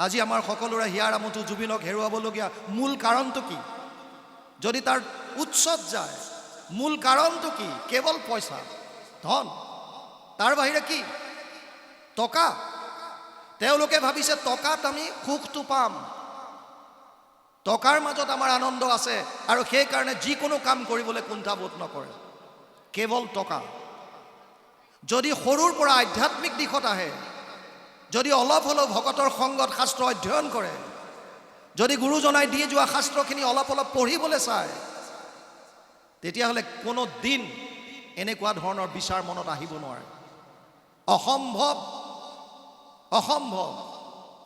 আজি আমাৰ সকলোৰে হিয়াৰ আমঠু জুবিনক হেৰুৱাবলগীয়া মূল কাৰণটো কি? যদি তাৰ উৎসত যায়, মূল কাৰণটো কি? কেৱল পইচা, ধন, তাৰ বাহিৰে কি? টকা। তেওঁলোকে ভাবিছে টকাত আমি সুখটো পাম, টকাৰ মাজত আমাৰ আনন্দ আছে, আৰু সেইকাৰণে যিকোনো কাম কৰিবলৈ কুণ্ঠাবোধ নকৰে, কেৱল টকা। যদি সৰুৰ পৰা আধ্যাত্মিক দিশত আহে, যদি অলপ হ'লেও ভকতৰ সংগত শাস্ত্ৰ অধ্যয়ন কৰে, যদি গুৰুজনাই দি যোৱা শাস্ত্ৰখিনি অলপ অলপ পঢ়িবলৈ চায়, তেতিয়াহ'লে কোনো দিন এনেকুৱা ধৰণৰ বিচাৰ মনত আহিব নোৱাৰে। অসম্ভৱ, অসম্ভৱ।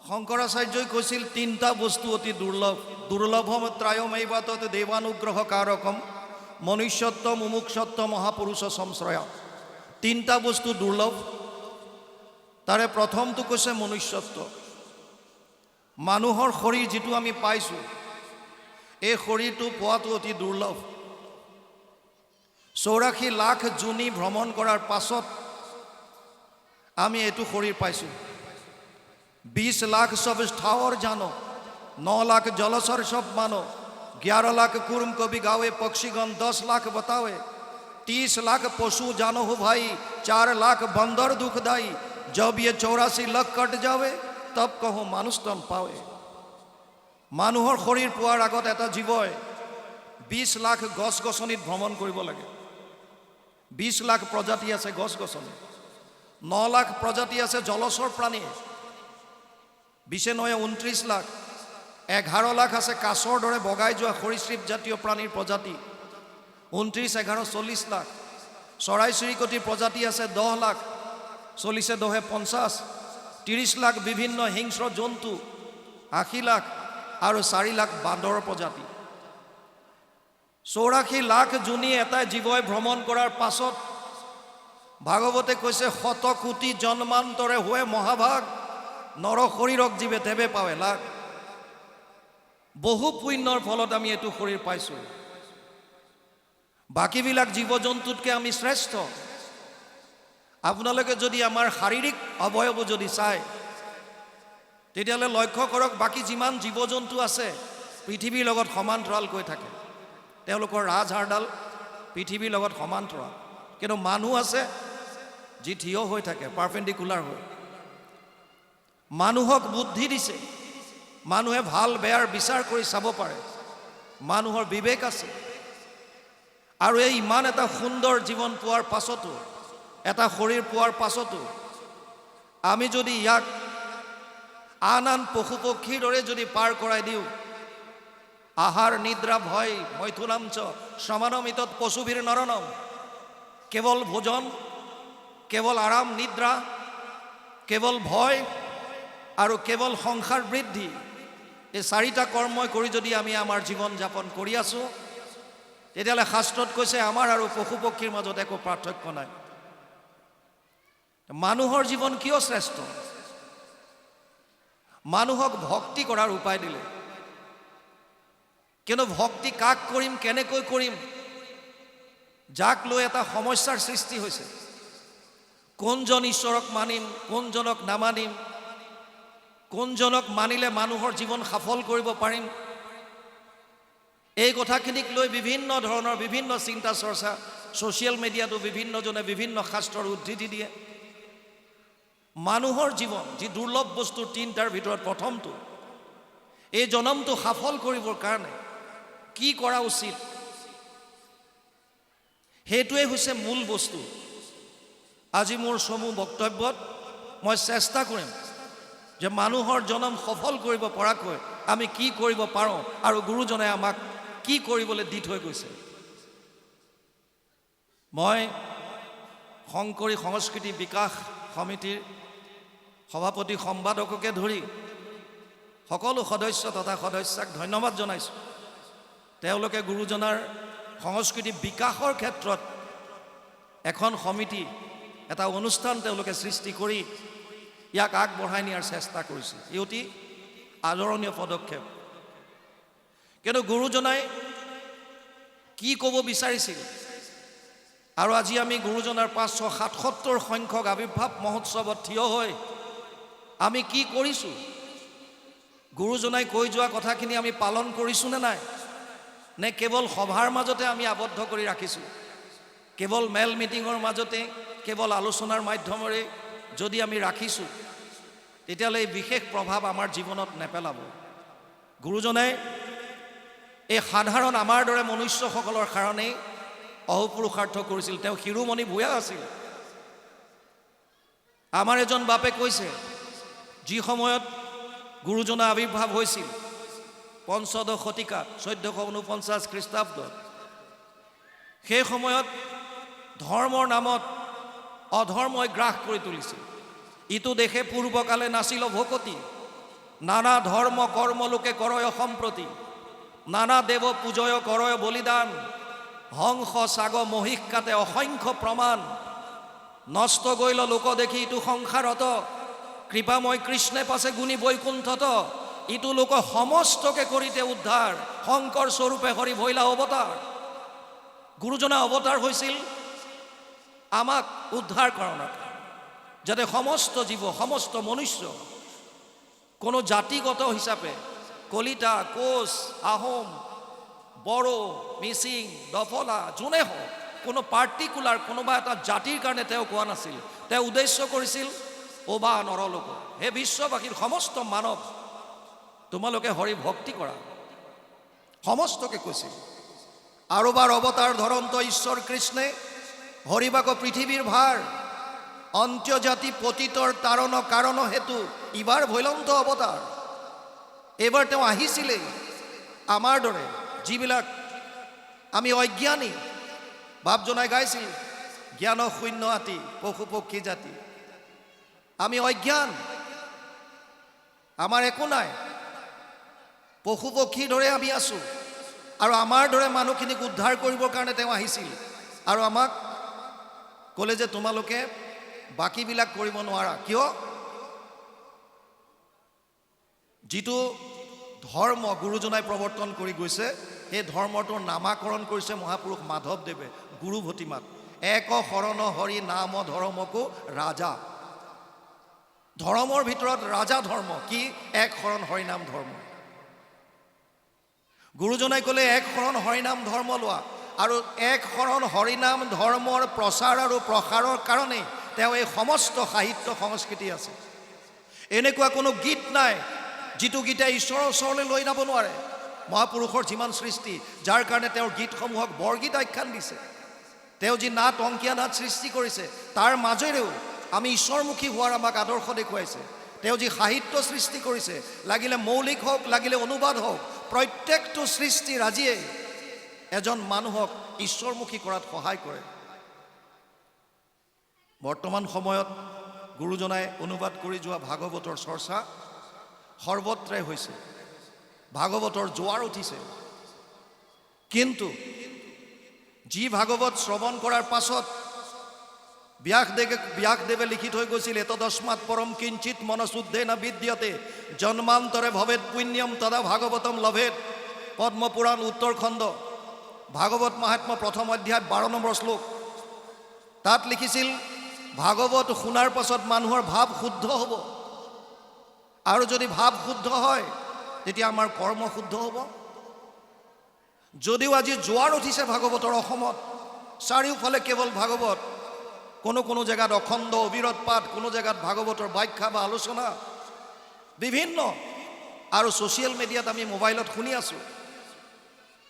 শংকৰাচাৰ্যই কৈছিল তিনিটা বস্তু অতি দুৰ্লভ। দুৰ্লভম ত্ৰায়মেৱাতৎ দেৱানুগ্ৰহ কাৰকম মনুষ্যত্ব মুমুক্ষত্ব মহাপুৰুষ সংশ্ৰয়া। তিনিটা বস্তু দুৰ্লভ। তাৰে প্ৰথমটো কৈছে মনুষ্যত্ব। মানুহৰ শৰীৰ যিটো আমি পাইছোঁ, এই শৰীৰটো পোৱাটো অতি দুৰ্লভ। 84 লাখ যোনি ভ্ৰমণ কৰাৰ পাছত আমি এইটো শৰীৰ পাইছোঁ। 20 লাখ সব ঠাৱৰ জানো, 9 লাখ জলচৰ সব মানো, 11 लाख कुर्म कभी गावे, पक्षीगण 10 लाख बतावे, 30 लाख पशु जानो हो भाई, 4 लाख बंदर दुखदाई, जब ये 84 लाख कट जावे तब कहो मानुष तन पावे। মানুহৰ শৰীৰ পোৱাৰ আগত এটা জীৱই 20 লাখ গছ গছনিত ভ্ৰমণ কৰিব লাগে। 20 লাখ প্ৰজাতি আছে গছ গছনি, 9 লাখ প্ৰজাতি আছে জলচৰ প্ৰাণী, 29 লাখ, 11 লাখ আছে কাছৰ দৰে বগাই যোৱা সৰীসৃপ জাতীয় প্ৰাণীৰ প্ৰজাতি, 29 11 40 লাখ, চৰাই চিৰিকটিৰ প্ৰজাতি আছে 10 লাখ, 40 10 50, 30 লাখ বিভিন্ন হিংস্ৰ জন্তু, 80 লাখ, আৰু 4 লাখ বান্দৰৰ প্ৰজাতি। 84 লাখ যোনি এটা জীৱই ভ্ৰমণ কৰাৰ পাছত ভাগৱতে কৈছে শত কোটি জন্মান্তৰে হোৱে মহাভাগ, নৰ শৰীৰক জীৱে তেবে পাৱে লাগ। বহু পুণ্যৰ ফলত আমি এইটো শৰীৰ পাইছোঁ। বাকীবিলাক জীৱ জন্তুতকৈ আমি শ্ৰেষ্ঠ। আপোনালোকে যদি আমাৰ শাৰীৰিক অৱয়ব যদি চায়, তেতিয়াহ'লে লক্ষ্য কৰক বাকী যিমান জীৱ জন্তু আছে পৃথিৱীৰ লগত সমান্তৰালকৈ থাকে। তেওঁলোকৰ ৰাজহাড়ডাল পৃথিৱীৰ লগত সমান্তৰাল। কিন্তু মানুহ আছে যি থিয় হৈ থাকে, পাৰপেণ্ডিকুলাৰ হৈ। মানুহক বুদ্ধি দিছে, মানুহে ভাল বেয়াৰ বিচাৰ কৰি চাব পাৰে, মানুহৰ বিবেক আছে। আৰু এই ইমান এটা সুন্দৰ জীৱন পোৱাৰ পাছতো, এটা শৰীৰ পোৱাৰ পাছতো আমি যদি ইয়াক আন আন পশু পক্ষীৰ দৰে যদি পাৰ কৰাই দিওঁ, আহাৰ নিদ্ৰা ভয় মৈথুনাঞ্চ সমানমিতত পশুভীৰ নৰনম, কেৱল ভোজন, কেৱল আৰাম নিদ্ৰা, কেৱল ভয় আৰু কেৱল সংসাৰ বৃদ্ধি, এই 4টা কৰ্মই কৰি যদি আমি আমাৰ জীৱন যাপন কৰি আছোঁ, তেতিয়াহ'লে শাস্ত্ৰত কৈছে আমাৰ আৰু পশু পক্ষীৰ মাজত একো পাৰ্থক্য নাই। মানুহৰ জীৱন কিয় শ্ৰেষ্ঠ? মানুহক ভক্তি কৰাৰ উপায় দিলে। কিন্তু ভক্তি কাক কৰিম, কেনেকৈ কৰিম, যাক লৈ এটা সমস্যাৰ সৃষ্টি হৈছে। কোনজন ঈশ্বৰক মানিম, কোনজনক নামানিম, কোনজনক মানিলে মানুহৰ জীৱন সফল কৰিব পাৰিম, এই কথাখিনিক লৈ বিভিন্ন ধৰণৰ বিভিন্ন চিন্তা চৰ্চা ছ'চিয়েল মিডিয়াতো বিভিন্নজনে বিভিন্ন শাস্ত্ৰৰ উদ্ধৃতি দিয়ে। মানুহৰ জীৱন যি দুৰ্লভ বস্তুৰ 3টাৰ ভিতৰত প্ৰথমটো, এই জনমটো সফল কৰিবৰ কাৰণে কি কৰা উচিত, সেইটোৱে হৈছে মূল বস্তু। আজি মোৰ চমু বক্তব্যত মই চেষ্টা কৰিম যে মানুহৰ জনম সফল কৰিব পৰাকৈ আমি কি কৰিব পাৰোঁ আৰু গুৰুজনে আমাক কি কৰিবলৈ দি থৈ গৈছে। মই শংকৰী সংস্কৃতি বিকাশ সমিতিৰ সভাপতি সম্পাদককে ধৰি সকলো সদস্য তথা সদস্যাক ধন্যবাদ জনাইছোঁ। তেওঁলোকে গুৰুজনাৰ সংস্কৃতি বিকাশৰ ক্ষেত্ৰত এখন সমিতি, এটা অনুষ্ঠান তেওঁলোকে সৃষ্টি কৰি ইয়াক আগবঢ়াই নিয়াৰ চেষ্টা কৰিছে। ই অতি আদৰণীয় পদক্ষেপ। কিন্তু গুৰুজনাই কি ক'ব বিচাৰিছিল, আৰু আজি আমি গুৰুজনাৰ 577 সংখ্যক আৱিৰ্ভাৱ মহোৎসৱত থিয় হৈ আমি কি কৰিছোঁ, গুৰুজনাই কৈ যোৱা কথাখিনি আমি পালন কৰিছোঁ নে নাই, নে কেৱল সভাৰ মাজতে আমি আবদ্ধ কৰি ৰাখিছোঁ? কেৱল মেল মিটিঙৰ মাজতে, কেৱল আলোচনাৰ মাধ্যমেৰে যদি আমি ৰাখিছোঁ, তেতিয়াহ'লে এই বিশেষ প্ৰভাৱ আমাৰ জীৱনত নেপেলাব। গুৰুজনাই এই সাধাৰণ আমাৰ দৰে মনুষ্যসকলৰ কাৰণেই অহোপুৰুষাৰ্থ কৰিছিল। তেওঁ শিৰোমণি ভূঞা আছিল। আমাৰ এজন বাপে কৈছে, যি সময়ত গুৰুজনাৰ আৱিৰ্ভাৱ হৈছিল পঞ্চদশ শতিকাত 1449 খ্ৰীষ্টাব্দত, সেই সময়ত ধৰ্মৰ নামত অধৰ্মই গ্ৰাস কৰি তুলিছিল। ইটো দেশে পূৰ্বকালে নাছিল ভকতি, নানা ধৰ্ম কৰ্ম লোকে কৰয় সম্প্ৰতি, নানা দেৱ পূজয় কৰয় বলিদান, হংস সাগ মহিষ কাটে অসংখ্য প্ৰমাণ, নষ্ট গৈল লোক দেখি ইটো সংসাৰত, কৃপাময় কৃষ্ণে পাছে গুণী বৈকুণ্ঠত, ইটো লোক সমস্তকে কৰিতে উদ্ধাৰ, শংকৰ স্বৰূপে হৰি ভৈলা অৱতাৰ। গুৰুজনা অৱতাৰ হৈছিল আমাক উদ্ধাৰ কৰাৰ, যাতে সমস্ত জীৱ, সমস্ত মনুষ্য, কোনো জাতিগত হিচাপে কলিতা, কোচ, আহোম, বড়ো, মিচিং, দফলা, যোনে হওক, কোনো পাৰ্টিকুলাৰ কোনোবা এটা জাতিৰ কাৰণে তেওঁ কোৱা নাছিল। তেওঁ উদ্দেশ্য কৰিছিল অবা নৰলোক, হে বিশ্ববাসীৰ সমস্ত মানৱ, তোমালোকে হৰি ভক্তি কৰা, সমস্তকে কৈছিল। আৰু বাৰ অৱতাৰ ধৰন্ত ঈশ্বৰ কৃষ্ণে, হৰিবাক পৃথিৱীৰ ভাৰ, অন্ত্যজাতি পতিতৰ তাৰণ কাৰণ হেতু, ইবাৰ ভৈলন্ত অৱতাৰ। এইবাৰ তেওঁ আহিছিলে আমাৰ দৰে যিবিলাক আমি অজ্ঞানী। বাপজনাই গাইছিল, জ্ঞান শূন্য আতি পশু পক্ষী জাতি। আমি অজ্ঞান, আমাৰ একো নাই, পশু পক্ষীৰ দৰে আমি আছোঁ। আৰু আমাৰ দৰে মানুহখিনিক উদ্ধাৰ কৰিবৰ কাৰণে তেওঁ আহিছিল। আৰু আমাক ক'লে যে তোমালোকে বাকীবিলাক কৰিব নোৱাৰা। কিয়? যিটো ধৰ্ম গুৰুজনাই প্ৰৱৰ্তন কৰি গৈছে, সেই ধৰ্মটোৰ নামাকৰণ কৰিছে মহাপুৰুষ মাধৱদেৱে গুৰু ভতিমাত। এক শৰণ হৰি নাম ধৰ্মকো ৰাজা। ধৰ্মৰ ভিতৰত ৰাজা ধৰ্ম কি? এক শৰণ হৰিনাম ধৰ্ম। গুৰুজনাই ক'লে এক শৰণ হৰিনাম ধৰ্ম লোৱা। আৰু এক শৰণ হৰিনাম ধৰ্মৰ প্ৰচাৰ আৰু প্ৰসাৰৰ কাৰণেই তেওঁ এই সমস্ত সাহিত্য সংস্কৃতি আছে। এনেকুৱা কোনো গীত নাই যিটো গীতে ঈশ্বৰৰ ওচৰলৈ লৈ যাব নোৱাৰে। মহাপুৰুষৰ যিমান সৃষ্টি, যাৰ কাৰণে তেওঁৰ গীতসমূহক বৰগীত আখ্যান দিছে। তেওঁ যি নাট, অংকীয়া নাট সৃষ্টি কৰিছে, তাৰ মাজেৰেও আমি ঈশ্বৰমুখী হোৱাৰ আমাক আদৰ্শ দেখুৱাইছে। তেওঁ যি সাহিত্য সৃষ্টি কৰিছে, লাগিলে মৌলিক হওক, লাগিলে অনুবাদ হওক, প্ৰত্যেকটো সৃষ্টিৰাজিয়ে এজন মানুহক ঈশ্বৰমুখী কৰাত সহায় কৰে। বৰ্তমান সময়ত গুৰুজনাই অনুবাদ কৰি যোৱা ভাগৱতৰ চৰ্চা সৰ্বত্ৰে হৈছে, ভাগৱতৰ জোৱাৰ উঠিছে। কিন্তু যি ভাগৱত শ্ৰৱণ কৰাৰ পাছত ব্যাসদেৱে লিখি থৈ গৈছিল, এতদস্মাৎ পৰম কিঞ্চিত মনশুদ্ধে ন বিদ্যতে জন্মান্তৰে ভৱেত পুণ্যম তদা ভাগৱতম লভেত। পদ্মপুৰাণ উত্তৰ খণ্ড ভাগৱত মাহাত্ম্য প্ৰথম অধ্যায় 12 নম্বৰ শ্লোক। তাত লিখিছিল, ভাগৱত শুনাৰ পাছত মানুহৰ ভাৱ শুদ্ধ হ'ব। আৰু যদি ভাৱ শুদ্ধ হয়, তেতিয়া আমাৰ কৰ্ম শুদ্ধ হ'ব। যদিও আজি জোৱাৰ উঠিছে ভাগৱতৰ অসমত, চাৰিওফালে কেৱল ভাগৱত, কোনো জেগাত অখণ্ড অবিৰত পাঠ, কোনো জেগাত ভাগৱতৰ ব্যাখ্যা বা আলোচনা বিভিন্ন, আৰু ছ'চিয়েল মিডিয়াত আমি মোবাইলত শুনি আছোঁ।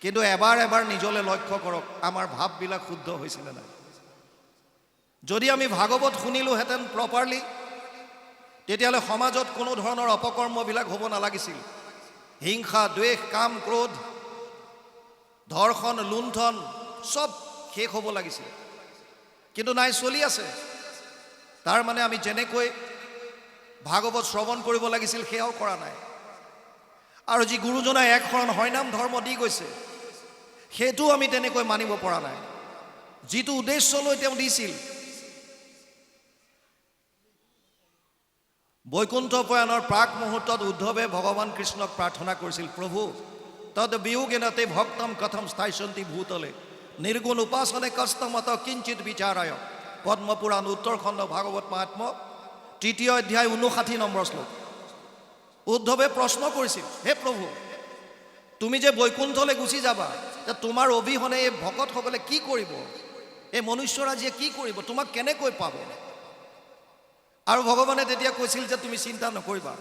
কিন্তু এবাৰ নিজলৈ লক্ষ্য কৰক, আমাৰ ভাৱবিলাক শুদ্ধ হৈছিলে নাই? যদি আমি ভাগৱত শুনিলোহেঁতেন প্ৰপাৰলি, তেতিয়াহ'লে সমাজত কোনো ধৰণৰ অপকৰ্মবিলাক হ'ব নালাগিছিল। হিংসা, দ্বেষ, কাম, ক্ৰোধ, ধৰ্ষণ, লুণ্ঠন চব শেষ হ'ব লাগিছিল। কিন্তু নাই, চলি আছে। তাৰ মানে আমি যেনেকৈ ভাগৱত শ্ৰৱণ কৰিব লাগিছিল সেয়াও কৰা নাই। আৰু যি গুৰুজনাই এক শৰণ হৰিনাম ধৰ্ম দি গৈছে, সেইটোও আমি তেনেকৈ মানিব পৰা নাই। যিটো উদ্দেশ্যলৈ তেওঁ দিছিল, বৈকুণ্ঠ প্ৰয়াণৰ প্ৰাক মুহূৰ্তত উদ্ধৱে ভগৱান কৃষ্ণক প্ৰাৰ্থনা কৰিছিল, প্ৰভু তদ বিয়োগেনতে ভক্তম কথম স্থায়সন্তি ভূতলে নিৰ্গুণ উপাসনে কষ্টমত কিঞ্চিত বিচাৰায়। পদ্মপুৰাণ উত্তৰ খণ্ড ভাগৱত মাহাত্ম্য 3 অধ্যায় 59 নম্বৰ শ্লোক। উদ্ধৱে প্ৰশ্ন কৰিছিল, হে প্ৰভু, তুমি যে বৈকুণ্ঠলৈ গুচি যাবা, তোমাৰ অবিহনে এই ভকতসকলে কি কৰিব? এই মনুষ্যৰাজিয়ে কি কৰিব? তোমাক কেনেকৈ পাব? আৰু ভগৱানে তেতিয়া কৈছিল যে তুমি চিন্তা নকৰিবা,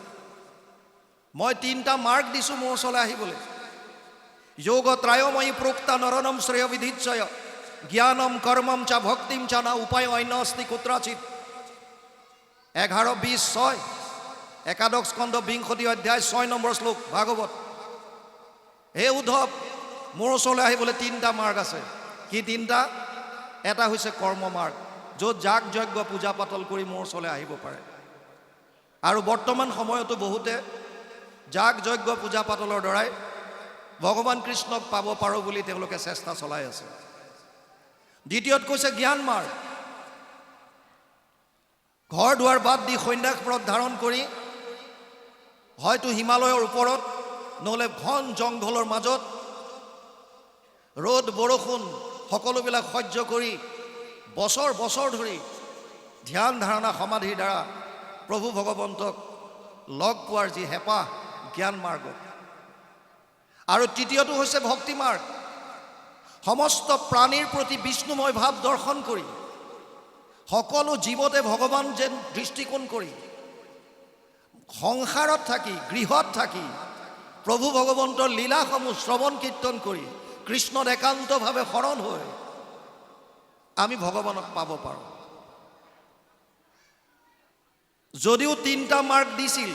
মই 3টা মাৰ্গ দিছোঁ মোৰ ওচৰলৈ আহিবলৈ। যোগ ত্ৰায়ময়ী প্ৰোক্তা নৰণম শ্ৰেয় বিধিচ্ছয় জ্ঞানম কৰ্মম চা ভক্তিম চা না উপায় অন্য অস্তি কুত্ৰাচিত। 11:20-6 একাদশ স্কন্ধ 20 অধ্যায় 6 নম্বৰ শ্লোক ভাগৱত। হে উদ্ধৱ, মোৰ ওচৰলৈ আহিবলৈ 3টা মাৰ্গ আছে। কি 3টা? এটা হৈছে কৰ্ম মাৰ্গ, য'ত যাগ যজ্ঞ পূজা পাতল কৰি মোৰ ওচৰলৈ আহিব পাৰে। আৰু বৰ্তমান সময়তো বহুতে যাগ যজ্ঞ পূজা পাতলৰ দ্বাৰাই ভগৱান কৃষ্ণক পাব পাৰোঁ বুলি তেওঁলোকে চেষ্টা চলাই আছে। দ্বিতীয়ত কৈছে জ্ঞান মাৰ্গ, ঘৰ দুৱাৰ বাদ দি সন্ন্যাস ব্ৰত ধাৰণ কৰি হয়তো হিমালয়ৰ ওপৰত নহ'লে ঘন জংঘলৰ মাজত ৰ'দ বৰষুণ সকলোবিলাক সহ্য কৰি বছৰ বছৰ ধৰি ধ্যান ধাৰণা সমাধিৰ দ্বাৰা প্ৰভু ভগৱন্তক লগ পোৱাৰ যি হেঁপাহ, জ্ঞান মাৰ্গ। আৰু তৃতীয়টো হৈছে ভক্তি মাৰ্গ, সমস্ত প্ৰাণীৰ প্ৰতি বিষ্ণুময় ভাৱ দৰ্শন কৰি সকলো জীৱতে ভগৱান যেন দৃষ্টিকোণ কৰি সংসাৰত থাকি গৃহত থাকি প্ৰভু ভগৱন্তৰ লীলাসমূহ শ্ৰৱণ কীৰ্তন কৰি কৃষ্ণত একান্তভাৱে শৰণ হৈ আমি ভগৱানক পাব পাৰোঁ। যদিও 3টা মাৰ্গ দিছিল,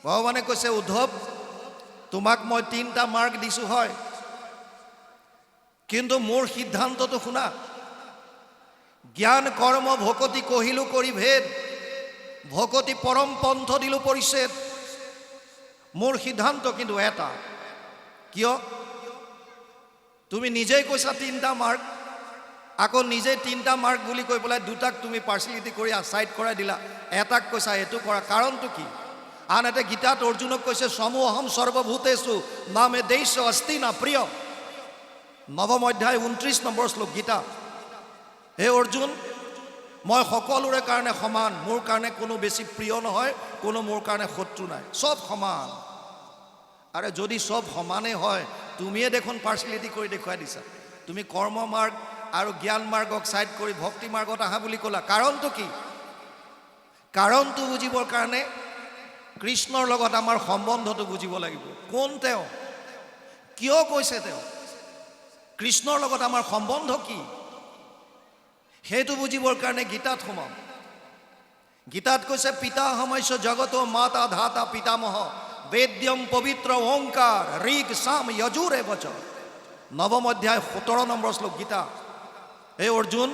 ভগৱানে কৈছে উদ্ধৱ, তোমাক মই 3টা মাৰ্গ দিছোঁ হয়, কিন্তু মোৰ সিদ্ধান্তটো শুনা। জ্ঞান কৰ্ম ভকতি কহিলো কৰি ভেদ, ভকতি পৰম পন্থ দিলো পৰিচ্ছেদ। মোৰ সিদ্ধান্ত কিন্তু এটা। কিয়? তুমি নিজেই কৈছা 3টা মাৰ্গ, আকৌ নিজেই 3টা মাৰ্গ বুলি কৈ পেলাই 2টাক তুমি পাৰ্চিয়েলিটি কৰি ছাইড কৰাই দিলা, এটাক কৈছা এইটো কৰা। কাৰণটো কি? আনহাতে গীতাত অৰ্জুনক কৈছে সমূহম সৰ্বভূতেষু নামে দেশ অস্তি না প্ৰিয়। 9ম অধ্যায় 29 নম্বৰ শ্লোক গীতা। হে অৰ্জুন, মই সকলোৰে কাৰণে সমান, মোৰ কাৰণে কোনো বেছি প্ৰিয় নহয়, কোনো মোৰ কাৰণে শত্ৰু নাই, চব সমান। আৰে যদি চব সমানেই হয়, তুমিয়ে দেখোন পাৰ্চিয়েলিটি কৰি দেখুৱাই দিছা। তুমি কৰ্ম মাৰ্গ আৰু জ্ঞান মাৰ্গক ছাইড কৰি ভক্তি মাৰ্গত আহা বুলি ক'লা। কাৰণটো কি? কাৰণটো বুজিবৰ কাৰণে কৃষ্ণৰ লগত আমাৰ সম্বন্ধটো বুজিব লাগিব। কোন তেওঁ? কিয় কৈছে তেওঁ? কৃষ্ণৰ লগত আমাৰ সম্বন্ধ কি? সেইটো বুজিবৰ কাৰণে গীতাত সোমাম। গীতাত কৈছে পিতাহমস্য জগতো মাতা ধাতা পিতামহ বেদ্যম পবিত্ৰ ওংকাৰ ঋগ সাম যজুৰে বচ। 9ম অধ্যায় 17 নম্বৰ শ্লোক গীতা। হে অৰ্জুন,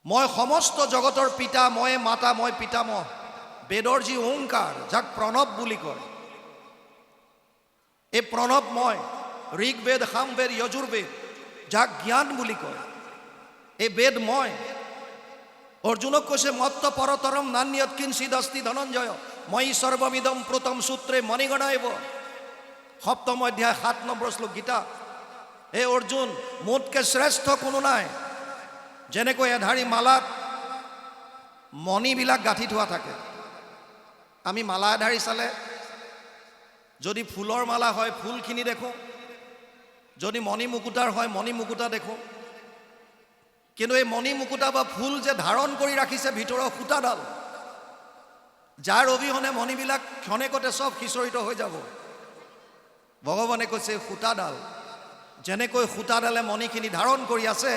মই সমস্ত জগতৰ পিতা, মই মাতা, মই পিতামহ। বেদৰ যি ওংকাৰ, যাক প্ৰণৱ বুলি কয়, এই প্ৰণৱ মই। ঋগবেদ, সামবেদ, যজুৰ্বেদ, যাক জ্ঞান বুলি কয়, এই বেদ মই। অৰ্জুনক কৈছে মত্ত পৰতৰম নান্যৎ কিঞ্চিদ অস্তি ধনঞ্জয় মই সৰ্বমিদম প্ৰোতম সূত্ৰে মণিগণাইব। 7ম অধ্যায় 7 নম্বৰ শ্লোক গীতা। হে অৰ্জুন, মোতকৈ শ্ৰেষ্ঠ কোনো নাই। যেনেকৈ এধাৰী মালাত মণিবিলাক গাঁঠি থোৱা থাকে, আমি মালা এধাৰী চালে যদি ফুলৰ মালা হয় ফুলখিনি দেখোঁ, যদি মণি মুকুতাৰ হয় মণি মুকুতা দেখোঁ। কিন্তু এই মণি মুকুতা বা ফুল যে ধাৰণ কৰি ৰাখিছে ভিতৰৰ সূতাডাল, যাৰ অবিহনে মণিবিলাক ক্ষণেকতে চব সিঁচৰিত হৈ যাব। ভগৱানে কৈছে সূতাডাল, যেনেকৈ সূতাডালে মণিখিনি ধাৰণ কৰি আছে,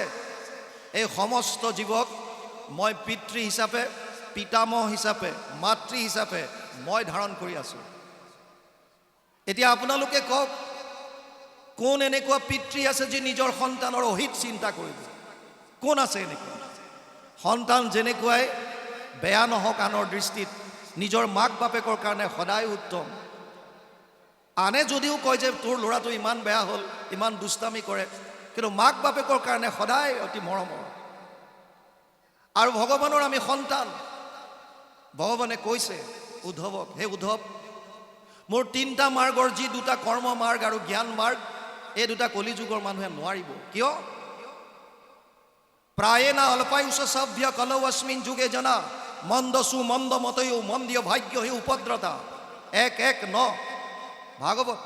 এই সমস্ত জীৱক মই পিতৃ হিচাপে, পিতামহ হিচাপে, মাতৃ হিচাপে মই ধাৰণ কৰি আছোঁ। এতিয়া আপোনালোকে কওক, কোন এনেকুৱা পিতৃ আছে যি নিজৰ সন্তানৰ অহিত চিন্তা কৰিব? কোন আছে এনেকুৱা? সন্তান যেনেকুৱাই বেয়া নহওক আনৰ দৃষ্টিত, নিজৰ মাক বাপেকৰ কাৰণে সদায় উত্তম। আনে যদিও কয় যে তোৰ ল'ৰাটো ইমান বেয়া হ'ল, ইমান দুষ্টামি কৰে, কিন্তু মাক বাপেকৰ কাৰণে সদায় অতি মৰমৰ। আৰু ভগৱানৰ আমি সন্তান। ভগৱানে কৈছে উদ্ধৱক, হে উদ্ধৱ, মোৰ 3টা মাৰ্গৰ যি 2টা কৰ্ম মাৰ্গ আৰু জ্ঞান মাৰ্গ, এই 2টা কলিযুগৰ মানুহে নোৱাৰিব। কিয়? প্ৰায়ে না অল্পায়ুষ সভ্য কলৌ অস্মিন যুগে জনা মন্দসু মন্দমতয়ো মন্দীয় ভাগ্য হি উপদ্রতা 1:1-9 ভাগৱত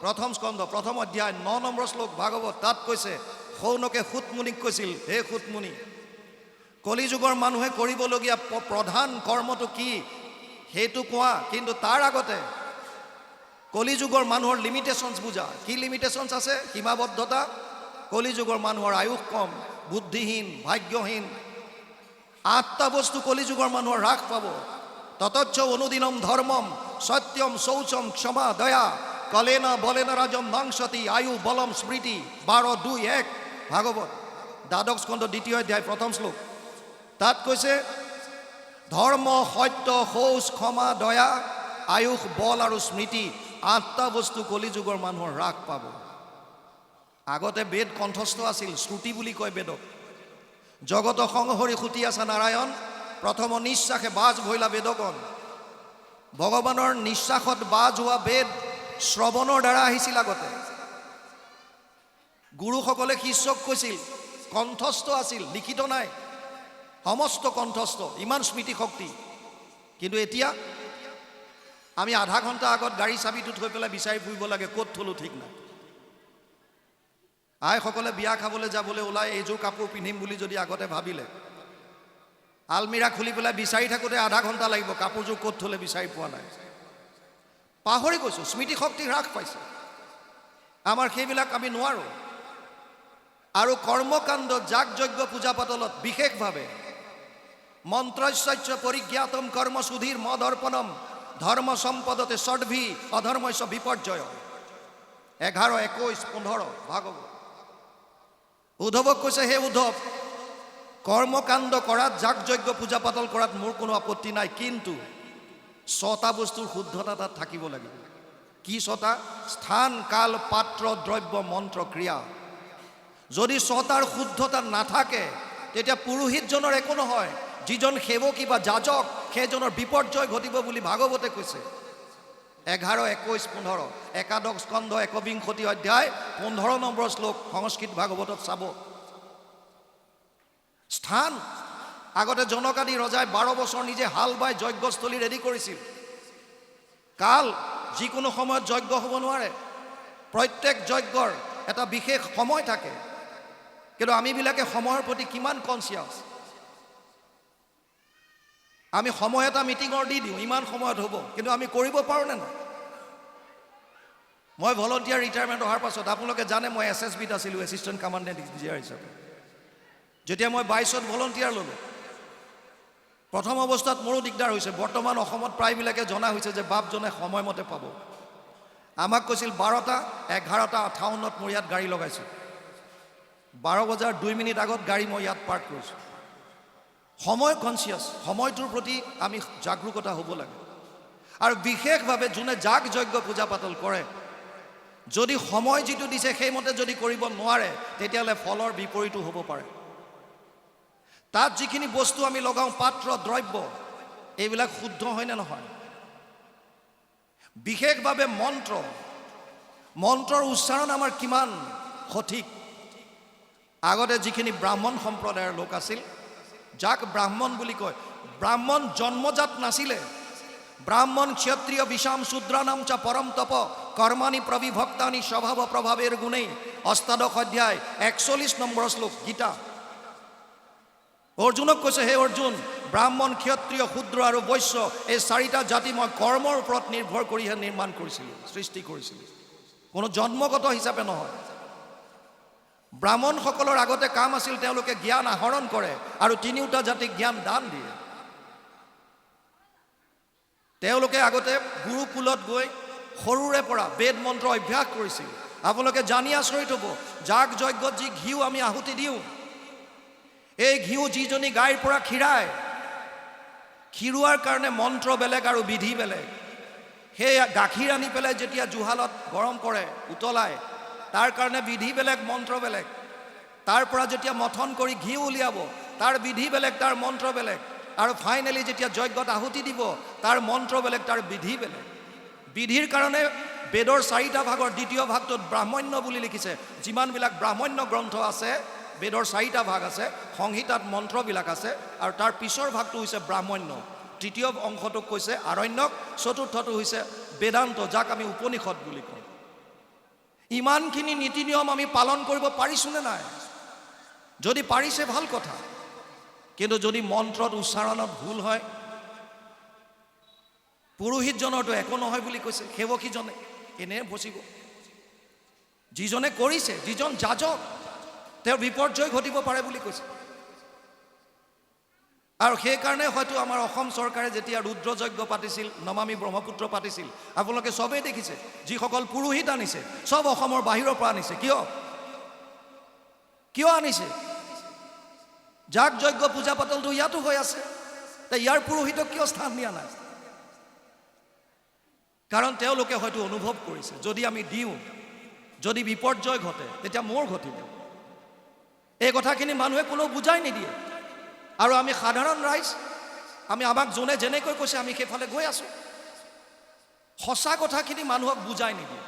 প্ৰথম স্কন্ধ প্ৰথম অধ্যায় 9 নম্বৰ শ্লোক ভাগৱত। তাত কৈছে সৌনকে সুতমুনিক কৈছিল, হে সুতমুনি, কলিযুগৰ মানুহে কৰিবলগীয়া প্ৰধান কৰ্মটো কি সেইটো কোৱা, কিন্তু তাৰ আগতে কলিযুগৰ মানুহৰ লিমিটেশনছ বুজা। কি লিমিটেশনছ আছে? সীমাবদ্ধতা। কলিযুগৰ মানুহৰ আয়ুস কম, বুদ্ধিহীন, ভাগ্যহীন। 8টা বস্তু কলিযুগৰ মানুহৰ হ্ৰাস পাব। ততচ্চ অনুদিনম ধৰ্মম সত্যম শৌচম ক্ষমা দয়া কলেনা বলেনা ৰাজম নাংসতি আয়ু বলম স্মৃতি 12:2-1 ভাগৱত দ্বাদশ স্কন্ধ 2য় অধ্যায় প্ৰথম শ্লোক। তাত কৈছে ধৰ্ম, সত্য, শৌচ, ক্ষমা, দয়া, আয়ুস, বল আৰু স্মৃতি 8টা বস্তু কলিযুগৰ মানুহৰ হ্ৰাস পাব। আগতে বেদ কণ্ঠস্থ আছিল, শ্ৰুতি বুলি কয় বেদক। জগত সংহৰি সুতি আছে নাৰায়ণ, প্ৰথম নিশ্বাসে বাজ ভৈলা বেদগণ। ভগৱানৰ নিশ্বাসত বাজ হোৱা বেদ শ্ৰৱণৰ দ্বাৰা আহিছিল আগতে। গুৰুসকলে শিষ্যক কৈছিল, কণ্ঠস্থ আছিল, লিখিত নাই, সমস্ত কণ্ঠস্থ, ইমান স্মৃতি শক্তি। কিন্তু এতিয়া আমি আধা ঘণ্টা আগত গাড়ী চাবিটো থৈ পেলাই বিচাৰি ফুৰিব লাগে, ক'ত থলো ঠিক নাই। আইসকলে বিয়া খাবলৈ যাবলৈ ওলাই এইযোৰ কাপোৰ পিন্ধিম বুলি যদি আগতে ভাবিলে, আলমিৰা খুলি পেলাই বিচাৰি থাকোঁতে আধা ঘণ্টা লাগিব, কাপোৰযোৰ ক'ত থলে বিচাৰি পোৱা নাই। পাহৰি গৈছোঁ, স্মৃতি শক্তি হ্ৰাস পাইছে আমাৰ, সেইবিলাক আমি নোৱাৰোঁ। আৰু কৰ্মকাণ্ড, যাগ যজ্ঞ, পূজা পাতলত বিশেষভাৱে মন্ত্ৰৈশ্চৰ্য পৰিজ্ঞাতম কৰ্ম সুধীৰ মদৰ্পণম ধৰ্ম সম্পদতে ষডভি অধৰ্মস্য বিপৰ্যয় 11:21-15 ভাগৱত। উদ্ধৱক কৈছে, হে উদ্ধৱ, কৰ্মকাণ্ড কৰাত, যাগ যজ্ঞ, পূজা পাতল কৰাত মোৰ কোনো আপত্তি নাই, কিন্তু 6টা বস্তুৰ শুদ্ধতা তাত থাকিব লাগিব। কি 6টা? স্থান, কাল, পাত্ৰ, দ্ৰব্য, মন্ত্ৰ, ক্ৰিয়া। যদি 6টাৰ শুদ্ধতা নাথাকে তেতিয়া পুৰোহিতজনৰ একো নহয়, যিজন সেৱকী বা যাজক সেইজনৰ বিপৰ্যয় ঘটিব বুলি ভাগৱতে কৈছে। 11:21-15 একাদশ স্কন্ধ 21 অধ্যায় 15 নম্বৰ শ্লোক সংস্কৃত ভাগৱতত চাব। স্থান, আগতে জনকাদি ৰজাই 12 বছৰ নিজে হাল বাই যজ্ঞস্থলী ৰেডি কৰিছিল। কাল, যিকোনো সময়ত যজ্ঞ হ'ব নোৱাৰে, প্ৰত্যেক যজ্ঞৰ এটা বিশেষ সময় থাকে। কিন্তু আমিবিলাকে সময়ৰ প্ৰতি কিমান কনচিয়াছ? আমি সময় এটা মিটিঙৰ দি দিওঁ, ইমান সময়ত হ'ব, কিন্তু আমি কৰিব পাৰোঁ নে নাই? মই ভলণ্টিয়াৰ ৰিটায়াৰমেণ্ট অহাৰ পাছত আপোনালোকে জানে মই SSBত আছিলোঁ, এছিষ্টেণ্ট কমাণ্ডেণ্ট ইঞ্জিনিয়াৰ হিচাপে। যেতিয়া মই 22ত ভলণ্টিয়াৰ ল'লোঁ, প্ৰথম অৱস্থাত মোৰো দিগদাৰ হৈছে। বৰ্তমান অসমত প্ৰায়বিলাকে জনা হৈছে যে বাপজনে সময়মতে পাব। আমাক কৈছিল 12টা, 11:58 মোৰ ইয়াত গাড়ী লগাইছোঁ, 12:02 আগত গাড়ী মই ইয়াত পাৰ্ক কৰিছোঁ। সময় কনচিয়াছ, সময়টোৰ প্ৰতি আমি জাগৰূকতা হ'ব লাগে। আৰু বিশেষভাৱে যোনে যাগ যজ্ঞ পূজা পাতল কৰে, যদি সময় যিটো দিছে সেইমতে যদি কৰিব নোৱাৰে, তেতিয়াহ'লে ফলৰ বিপৰীতো হ'ব পাৰে। তাত যিখিনি বস্তু আমি লগাওঁ, পাত্ৰ, দ্ৰব্য, এইবিলাক শুদ্ধ হয়নে নহয়? বিশেষভাৱে মন্ত্ৰৰ উচ্চাৰণ আমাৰ কিমান সঠিক? আগতে যিখিনি ব্ৰাহ্মণ সম্প্ৰদায়ৰ লোক আছিল, যাক ব্ৰাহ্মণ বুলি কয়, ব্ৰাহ্মণ জন্মজাত নাছিলে। ব্ৰাহ্মণ ক্ষত্ৰিয় বিষাম শূদ্ৰানাম চ পৰম তপ কৰ্মাণি প্ৰবিভক্তানি স্বভাৱ প্ৰভাৱেৰ গুণেই অষ্টাদশ অধ্যায় 41 নম্বৰ শ্লোক গীতা। অৰ্জুনক কৈছে, হে অৰ্জুন, ব্ৰাহ্মণ, ক্ষত্ৰিয়, শূদ্ৰ আৰু বৈশ্য, এই 4টা জাতি মই কৰ্মৰ ওপৰত নিৰ্ভৰ কৰিহে নিৰ্মাণ কৰিছিলোঁ, সৃষ্টি কৰিছিলোঁ, কোনো জন্মগত হিচাপে নহয়। ব্ৰাহ্মণসকলৰ আগতে কাম আছিল, তেওঁলোকে জ্ঞান আহৰণ কৰে আৰু 3টা জাতিক জ্ঞান দান দিয়ে। তেওঁলোকে আগতে গুৰুকুলত গৈ সৰুৰে পৰা বেদ মন্ত্ৰ অভ্যাস কৰিছিল। আপোনালোকে জানি আচৰিত হ'ব, যাগ যজ্ঞত যি ঘিউ আমি আহুতি দিওঁ, এই ঘিউ যিজনী গাইৰ পৰা খীৰায়, খীৰোৱাৰ কাৰণে মন্ত্ৰ বেলেগ আৰু বিধি বেলেগ। সেই গাখীৰ আনি পেলাই যেতিয়া জুহালত গৰম কৰে, উতলায়, তাৰ কাৰণে বিধি বেলেগ, মন্ত্ৰ বেলেগ। তাৰ পৰা যেতিয়া মথন কৰি ঘিউ উলিয়াব, তাৰ বিধি বেলেগ, তাৰ মন্ত্ৰ বেলেগ। আৰু ফাইনেলি যেতিয়া যজ্ঞত আহুতি দিব, তাৰ মন্ত্ৰ বেলেগ, তাৰ বিধি বেলেগ। বিধিৰ কাৰণে বেদৰ 4টা ভাগৰ 2য় ভাগটোত ব্ৰাহ্মণ্য বুলি লিখিছে। যিমানবিলাক ব্ৰাহ্মণ্য গ্ৰন্থ আছে বেদৰ 4টা ভাগ আছে, সংহিতাত মন্ত্ৰবিলাক আছে, আৰু তাৰ পিছৰ ভাগটো হৈছে ব্ৰাহ্মণ্য, তৃতীয় অংশটোক কৈছে আৰণ্যক, চতুৰ্থটো হৈছে বেদান্ত, যাক আমি উপনিষদ বুলি কওঁ। ইমানখিনি নীতি নিয়ম আমি পালন কৰিব পাৰিছোনে নাই? যদি পাৰিছে ভাল কথা, কিন্তু যদি মন্ত্ৰত উচ্চাৰণত ভুল হয়, পুৰোহিতজনৰতো একো নহয় বুলি কৈছে, সেৱকীজনে এনে বচিব। যিজনে কৰিছে, যিজন যাজক, তেওঁৰ বিপৰ্যয় ঘটিব পাৰে বুলি কৈছে। আৰু সেইকাৰণে হয়তো আমাৰ অসম চৰকাৰে যেতিয়া ৰুদ্ৰযজ্ঞ পাতিছিল, নমামি ব্ৰহ্মপুত্ৰ পাতিছিল, আপোনালোকে চবেই দেখিছে, যিসকল পুৰোহিত আনিছে চব অসমৰ বাহিৰৰ পৰা আনিছে। কিয় আনিছে? যাগ যজ্ঞ পূজা পাতলটো ইয়াতো হৈ আছে, ইয়াৰ পুৰোহিতক কিয় স্থান দিয়া নাই? কাৰণ তেওঁলোকে হয়তো অনুভৱ কৰিছে, যদি আমি দিওঁ, যদি বিপৰ্যয় ঘটে, তেতিয়া মোৰ ঘটিব। এই কথাখিনি মানুহে কোনো বুজাই নিদিয়ে, আৰু আমি সাধাৰণ ৰাইজ, আমাক যোনে যেনেকৈ কৈছে আমি সেইফালে গৈ আছো। সঁচা কথাখিনি মানুহক বুজাই নিদিয়ে।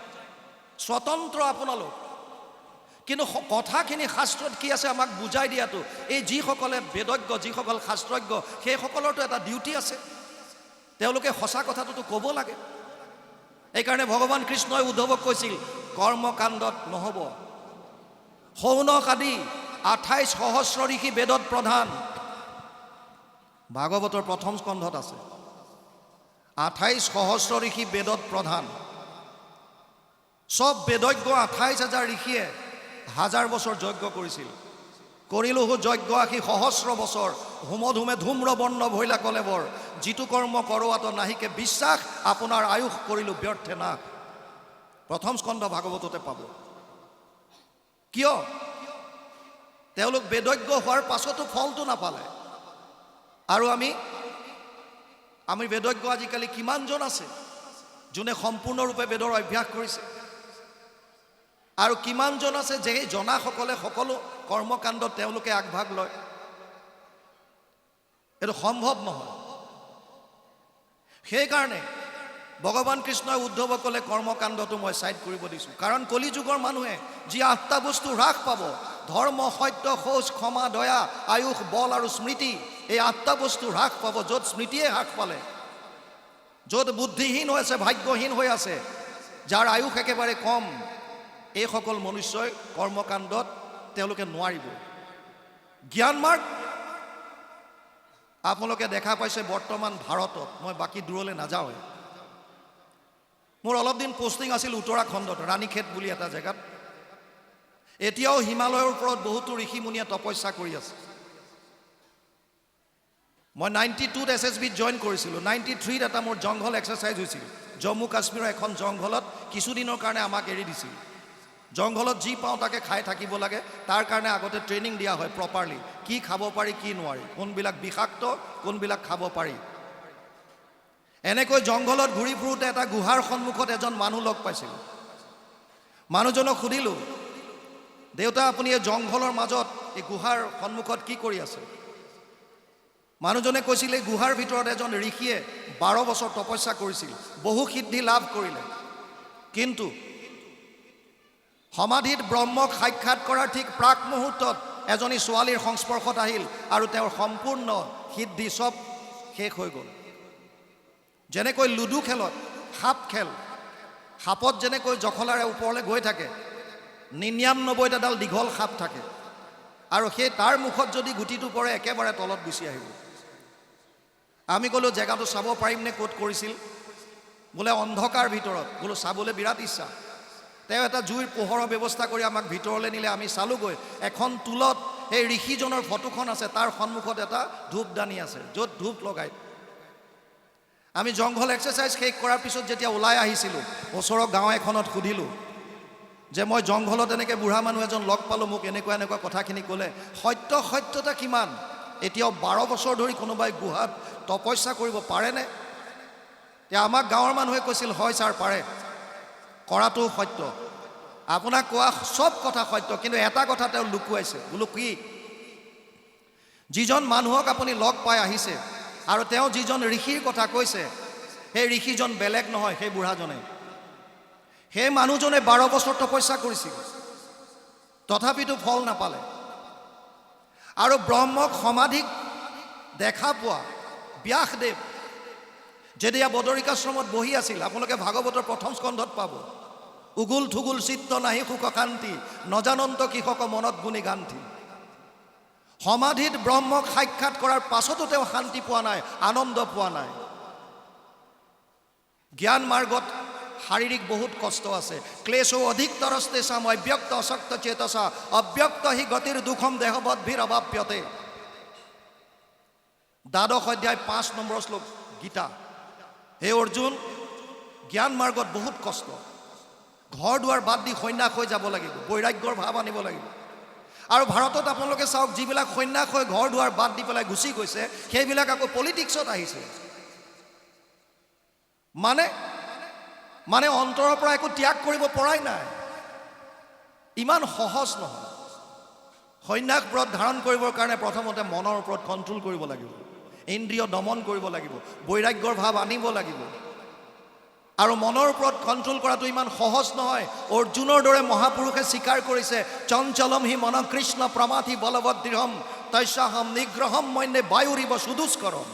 স্বতন্ত্ৰ আপোনালোক, কিন্তু কথাখিনি শাস্ত্ৰত কি আছে আমাক বুজাই দিয়াটো, এই যিসকলে বেদজ্ঞ, যিসকল শাস্ত্ৰজ্ঞ, সেইসকলৰতো এটা ডিউটি আছে, তেওঁলোকে সঁচা কথাটোতো ক'ব লাগে। এইকাৰণে ভগৱান কৃষ্ণই উদ্ধৱক কৈছিল, কৰ্মকাণ্ডত নহ'ব। শৌনক আদি 28 সহস্ৰ ঋষি বেদত প্ৰধান, ভাগৱতৰ প্ৰথম স্কন্ধত আছে। 28 সহস্ৰ ঋষি বেদত প্ৰধান, চব বেদজ্ঞ 28,000 ঋষিয়ে 1000 বছৰ যজ্ঞ কৰিছিল। কৰিলোহু যজ্ঞ 80 সহস্ৰ বছৰ, হোমধুমে ধূম্ৰ বৰ্ণ ভৈলা কলেবৰ, যিটো কৰ্ম কৰোৱাত নাহিকে বিশ্বাস, আপোনাৰ আয়ুস কৰিলো ব্যৰ্থে না। প্ৰথম স্কন্ধ ভাগৱততে পাব। কিয়? তেওঁলোক বেদজ্ঞ হোৱাৰ পাছতো ফলটো নাপালে। আৰু আমি বেদজ্ঞ আজিকালি কিমানজন আছে যোনে সম্পূৰ্ণৰূপে বেদৰ অভ্যাস কৰিছে, আৰু কিমানজন আছে যে জনাসকলে সকলো কৰ্মকাণ্ডত তেওঁলোকে আগভাগ লয়? এইটো সম্ভৱ নহয়। সেইকাৰণে ভগৱান কৃষ্ণই উদ্ধৱক ক'লে, কৰ্মকাণ্ডটো মই ছাইড কৰিব দিছোঁ। কাৰণ কলিযুগৰ মানুহে যি 8টা বস্তু হ্ৰাস পাব, ধৰ্ম, সত্য, শৌচ, ক্ষমা, দয়া, আয়ুস, বল আৰু স্মৃতি, এই 8টা বস্তু হ্ৰাস পাব। য'ত স্মৃতিয়ে হ্ৰাস পালে, য'ত বুদ্ধিহীন হৈ আছে, ভাগ্যহীন হৈ আছে, যাৰ আয়ুস একেবাৰে কম, এইসকল মনুষ্যই কৰ্মকাণ্ডত তেওঁলোকে নোৱাৰিব। জ্ঞান মাৰ্গ আপোনালোকে দেখা পাইছে বৰ্তমান ভাৰতত, মই বাকী দূৰলৈ নাযাওঁৱে। মোৰ অলপ দিন পোষ্টিং আছিল উত্তৰাখণ্ডত, ৰাণীখেত বুলি এটা জেগাত। এতিয়াও হিমালয়ৰ ওপৰত বহুতো ঋষিমুনিয়ে তপস্যা কৰি আছে। মই 92ত SSBত জইন কৰিছিলোঁ। 93ত এটা মোৰ জংঘল এক্সাৰচাইজ হৈছিল। জম্মু কাশ্মীৰৰ এখন জংঘলত কিছুদিনৰ কাৰণে আমাক এৰি দিছিল। জংঘলত যি পাওঁ তাকে খাই থাকিব লাগে, তাৰ কাৰণে আগতে ট্ৰেইনিং দিয়া হয় প্ৰপাৰলি, কি খাব পাৰি কি নোৱাৰি, কোনবিলাক বিষাক্ত, কোনবিলাক খাব পাৰি। এনেকৈ জংঘলত ঘূৰি ফুৰোঁতে এটা গুহাৰ সন্মুখত এজন মানুহ লগ পাইছিলোঁ। মানুহজনক সুধিলোঁ, দেউতা আপুনি এই জংঘলৰ মাজত, এই গুহাৰ সন্মুখত কি কৰি আছে? মানুহজনে কৈছিল, এই গুহাৰ ভিতৰত এজন ঋষিয়ে 12 বছৰ তপস্যা কৰিছিল, বহু সিদ্ধি লাভ কৰিলে, কিন্তু সমাধিত ব্ৰহ্মক সাক্ষাৎ কৰাৰ ঠিক প্ৰাক মুহূৰ্তত এজনী ছোৱালীৰ সংস্পৰ্শত আহিল, আৰু তেওঁৰ সম্পূৰ্ণ সিদ্ধি চব শেষ হৈ গ'ল। যেনেকৈ লুডু খেলত সাপ খেল, সাপত যেনেকৈ জখলাৰে ওপৰলৈ গৈ থাকে, 99ডাল দীঘল সাপ থাকে, আৰু সেই তাৰ মুখত যদি গুটিটো পৰে একেবাৰে তলত গুচি আহিব। আমি ক'লোঁ জেগাটো চাব পাৰিমনে ক'ত কৰিছিল? বোলে অন্ধকাৰ ভিতৰত। বোলো চাবলৈ বিৰাট ইচ্ছা। তেওঁ এটা জুইৰ পোহৰৰ ব্যৱস্থা কৰি আমাক ভিতৰলৈ নিলে। আমি চালোগৈ, এখন টুলত সেই ঋষিজনৰ ফটোখন আছে, তাৰ সন্মুখত এটা ধূপদানি আছে, য'ত ধূপ লগায়। আমি জংঘল এক্সাৰচাইজ শেষ কৰাৰ পিছত যেতিয়া ওলাই আহিছিলোঁ, ওচৰৰ গাঁও এখনত সুধিলোঁ যে মই জংঘলত এনেকৈ বুঢ়া মানুহ এজন লগ পালোঁ, মোক এনেকুৱা এনেকুৱা কথাখিনি ক'লে, সত্যতা কিমান? এতিয়াও 12 বছৰ ধৰি কোনোবাই গুহাত তপস্যা কৰিব পাৰেনে? এতিয়া আমাক গাঁৱৰ মানুহে কৈছিল, হয় ছাৰ পাৰে, কৰাটো সত্য, আপোনাক কোৱা চব কথা সত্য, কিন্তু এটা কথা তেওঁ লুকুৱাইছে। বোলো কি? যিজন মানুহক আপুনি লগ পাই আহিছে, আৰু তেওঁ যিজন ঋষিৰ কথা কৈছে, সেই ঋষিজন বেলেগ নহয়, সেই বুঢ়াজনে। সেই মানুহজনে 12 বছৰ তপস্যা কৰিছিল, তথাপিতো ফল নাপালে। আৰু ব্ৰহ্মক সমাধিক দেখা পোৱা ব্যাসদেৱ যেতিয়া বদৰিকাশ্ৰমত বহি আছিল, আপোনালোকে ভাগৱতৰ প্ৰথম স্কন্ধত পাব, উগুল থুগুল চিত্ত নাহি সুখ শান্তি, নজানন্ত কৃষক মনত গুণী গান্তি। সমাধিত ব্ৰহ্মক সাক্ষাৎ কৰাৰ পাছতো তেওঁ শান্তি পোৱা নাই, আনন্দ পোৱা নাই। জ্ঞান মাৰ্গত শাৰীৰিক বহুত কষ্ট আছে। ক্লেশো অধিকতৰস্তে চাম অব্যক্ত অশক্ত চেতসা অব্যক্ত হি গতিৰ দুখম দেহবদ্ভিৰ অভাপ্যতে। দ্বাদশ অধ্যায় 5 নম্বৰ শ্লোক গীতা। হে অৰ্জুন, জ্ঞান মাৰ্গত বহুত কষ্ট। ঘৰ দুৱাৰ বাদ দি সন্ন্যাস হৈ যাব লাগিব, বৈৰাগ্যৰ ভাৱ আনিব লাগিব। আৰু ভাৰতত আপোনালোকে চাওক, যিবিলাক সন্ন্যাস হৈ ঘৰ দুৱাৰ বাদ দি পেলাই গুচি গৈছে, সেইবিলাক আকৌ পলিটিক্সত আহিছে। মানে অন্তৰৰ পৰা একো ত্যাগ কৰিব পৰাই নাই। ইমান সহজ নহয়। সন্ন্যাস ব্ৰত ধাৰণ কৰিবৰ কাৰণে প্ৰথমতে মনৰ ওপৰত কণ্ট্ৰল কৰিব লাগিব, ইন্দ্ৰিয় দমন কৰিব লাগিব, বৈৰাগ্যৰ ভাৱ আনিব লাগিব। আৰু মনৰ ওপৰত কণ্ট্ৰল কৰাটো ইমান সহজ নহয়। অৰ্জুনৰ দৰে মহাপুৰুষে স্বীকাৰ কৰিছে, চঞ্চলম হি মন কৃষ্ণ প্ৰমাথি বলবৎ দৃঢ়ম তস্যাহম নিগ্ৰহম মন্যে বায়ুৰিব সুদুষ্কৰম।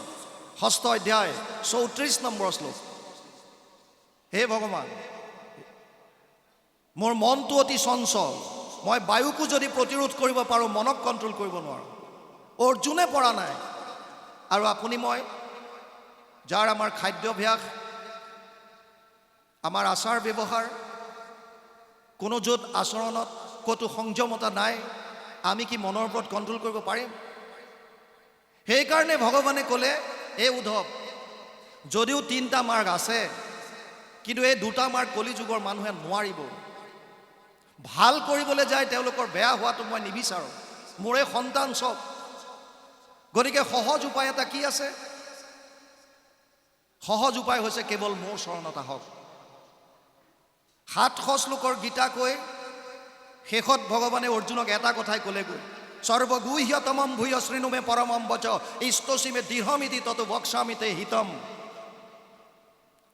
6 অধ্যায় 34 নম্বৰ শ্লোক। হে ভগৱান, মোৰ মনটো অতি চঞ্চল, মই বায়ুকো যদি প্ৰতিৰোধ কৰিব পাৰোঁ, মনক কণ্ট্ৰল কৰিব নোৱাৰোঁ। অৰ্জুনে পৰা নাই। আৰু আপুনি মই, যাৰ আমাৰ খাদ্যাভ্যাস, আমাৰ আচাৰ ব্যৱহাৰ, কোনো য'ত আচৰণত ক'তো সংযমতা নাই, আমি কি মনৰ ওপৰত কণ্ট্ৰল কৰিব পাৰিম? সেইকাৰণে ভগৱানে ক'লে, এই উদ্ধৱ, যদিও 3টা মাৰ্গ আছে, কিন্তু এই 2টা মাৰ্গ কলিযুগৰ মানুহে নোৱাৰিব। ভাল কৰিবলৈ যায়, তেওঁলোকৰ বেয়া হোৱাটো মই নিবিচাৰোঁ। মোৰে সন্তান চব। গতিকে সহজ উপায় এটা কি আছে? সহজ উপায় হৈছে কেৱল মোৰ চৰণত আহক। 700 শ্লোকৰ গীতা কৈ শেষত ভগৱানে অৰ্জুনক এটা কথাই ক'লেগৈ, সৰ্বগুহ্যতমম ভূয় শৃণুমে পৰমম বচ ইস্তসীমে দৃঢ়মিতি তত বক্সামিতে হিতম।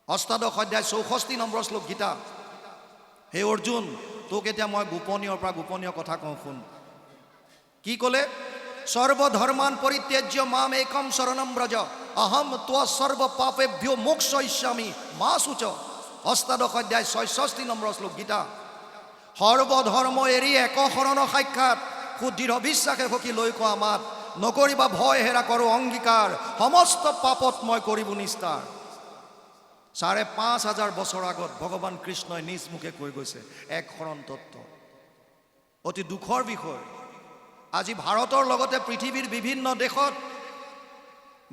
8 অধ্যায় 64 নম্বৰ শ্লোক গীতা। হে অৰ্জুন, তোক এতিয়া মই গোপনীয়ৰ পৰা গোপনীয় কথা কওঁ, শুন। কি ক'লে? সৰ্বধৰ্মান পৰিত্যাজ্য মাম একম শৰণম ব্ৰজ অহম ত্ব সৰ্ব পাপেভ্যো মোক্ষয়িষ্যামি মা শুচ। 8 অধ্যায় 66 নম্বৰ শ্লোক গীতা। সৰ্বধৰ্ম এৰি এক শৰণ সাক্ষাৎ, সুদৃঢ় বিশ্বাসে সখী লৈ কোৱা মাত, নকৰিবা ভয় হেৰা কৰোঁ অংগীকাৰ, সমস্ত পাপত মই কৰিব নিস্তাৰ। 5,500 বছৰ আগত ভগৱান কৃষ্ণই নিজ মুখে কৈ গৈছে এক শৰণ তত্ত্ব। অতি দুখৰ বিষয়, আজি ভাৰতৰ লগতে পৃথিৱীৰ বিভিন্ন দেশত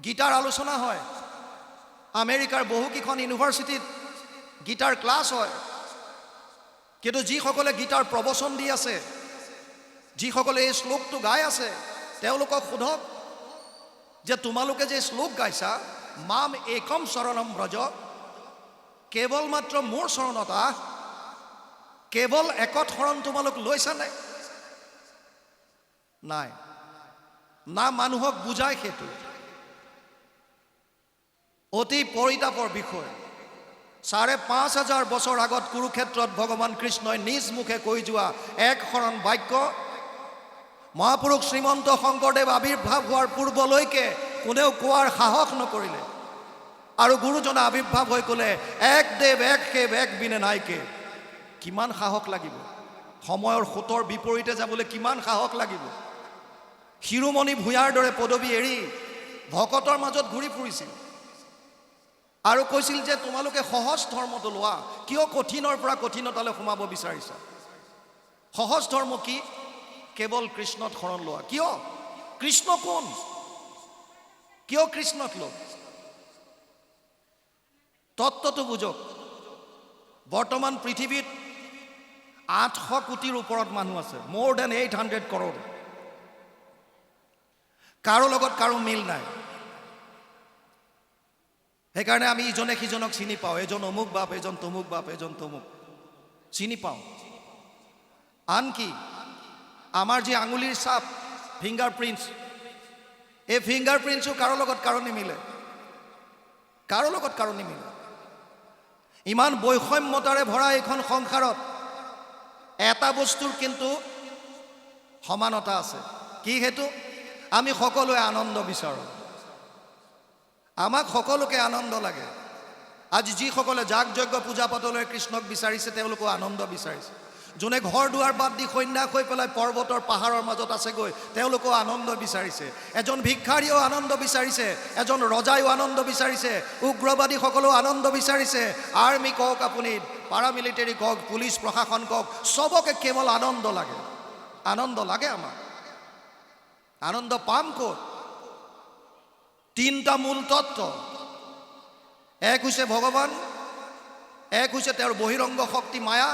গীতাৰ আলোচনা হয়। আমেৰিকাৰ বহুকেইখন ইউনিভাৰ্চিটিত গীতাৰ ক্লাছ হয়। কিন্তু যিসকলে গীতাৰ প্ৰবচন দি আছে, যিসকলে এই শ্লোকটো গাই আছে, তেওঁলোকক সোধক যে তোমালোকে যে শ্লোক গাইছা, মাম একম শৰণম ব্ৰজ, কেৱল মাত্ৰ মোৰ চৰণত আহ, কেৱল একত শৰণ তোমালোক লৈছানে? নাই। না মানুহক বুজায় সেইটো। অতি পৰিতাপৰ বিষয়। 5,500 বছৰ আগত কুৰুক্ষেত্ৰত ভগৱান কৃষ্ণই নিজ মুখে কৈ যোৱা এক শৰণ বাক্য মহাপুৰুষ শ্ৰীমন্ত শংকৰদেৱ আৱিৰ্ভাৱ হোৱাৰ পূৰ্বলৈকে কোনেও কোৱাৰ সাহস নকৰিলে। আৰু গুৰুজনা আৱিৰ্ভাৱ হৈ ক'লে, এক দেৱ এক সেৱ এক বিনে নাইকে। কিমান সাহস লাগিব? সময়ৰ সোঁতৰ বিপৰীতে যাবলৈ কিমান সাহস লাগিব? শিৰোমণি ভূঞাৰ দৰে পদবী এৰি ভকতৰ মাজত ঘূৰি ফুৰিছিল আৰু কৈছিল যে তোমালোকে সহজ ধৰ্মটো লোৱা, কিয় কঠিনৰ পৰা কঠিনতালৈ সোমাব বিচাৰিছা? সহজ ধৰ্ম কি? কেৱল কৃষ্ণত শৰণ লোৱা। কিয়? কৃষ্ণ কোন? কিয় কৃষ্ণক লোক? তত্ত্বটো বুজক। বৰ্তমান পৃথিৱীত 800 কোটিৰ ওপৰত মানুহ আছে, more than 800 crore। কাৰো লগত কাৰো মিল নাই। সেইকাৰণে আমি ইজনে সিজনক চিনি পাওঁ, এজন অমুক বাপ, এজন তমুক বাপ, এজন তমুক চিনি পাওঁ। আনকি আমাৰ যি আঙুলিৰ ছাপ, ফিংগাৰ প্ৰিণ্টছ, এই ফিংগাৰ প্ৰিণ্টছো কাৰো লগত কাৰো নিমিলে, কাৰো লগত কাৰো নিমিলে। ইমান বৈষম্যতাৰে ভৰা এইখন সংসাৰত এটা বস্তুৰ কিন্তু সমানতা আছে। কি সেইটো? আমি সকলোৱে আনন্দ বিচাৰোঁ। আমাক সকলোকে আনন্দ লাগে। আজি যিসকলে যাগ যজ্ঞ পূজা পাতলৈ কৃষ্ণক বিচাৰিছে তেওঁলোকো আনন্দ বিচাৰিছে। যোনে ঘৰ দুৱাৰ বাদ দি সন্ন্যাস হৈ পেলাই পৰ্বতৰ পাহাৰৰ মাজত আছেগৈ তেওঁলোকো আনন্দ বিচাৰিছে। এজন ভিক্ষাৰীয়েও আনন্দ বিচাৰিছে, এজন ৰজাইও আনন্দ বিচাৰিছে, উগ্ৰবাদীসকলেও আনন্দ বিচাৰিছে। আৰ্মি কওক, আপুনি পাৰামিলিটাৰী কওক, পুলিচ প্ৰশাসন কওক, চবকে কেৱল আনন্দ লাগে। আনন্দ লাগে আমাক। আনন্দ পাম ক'ত? তিনিটা মূল তত্ত্ব। এক হৈছে ভগৱান, এক হৈছে তেওঁৰ বহিৰংগ শক্তি মায়া,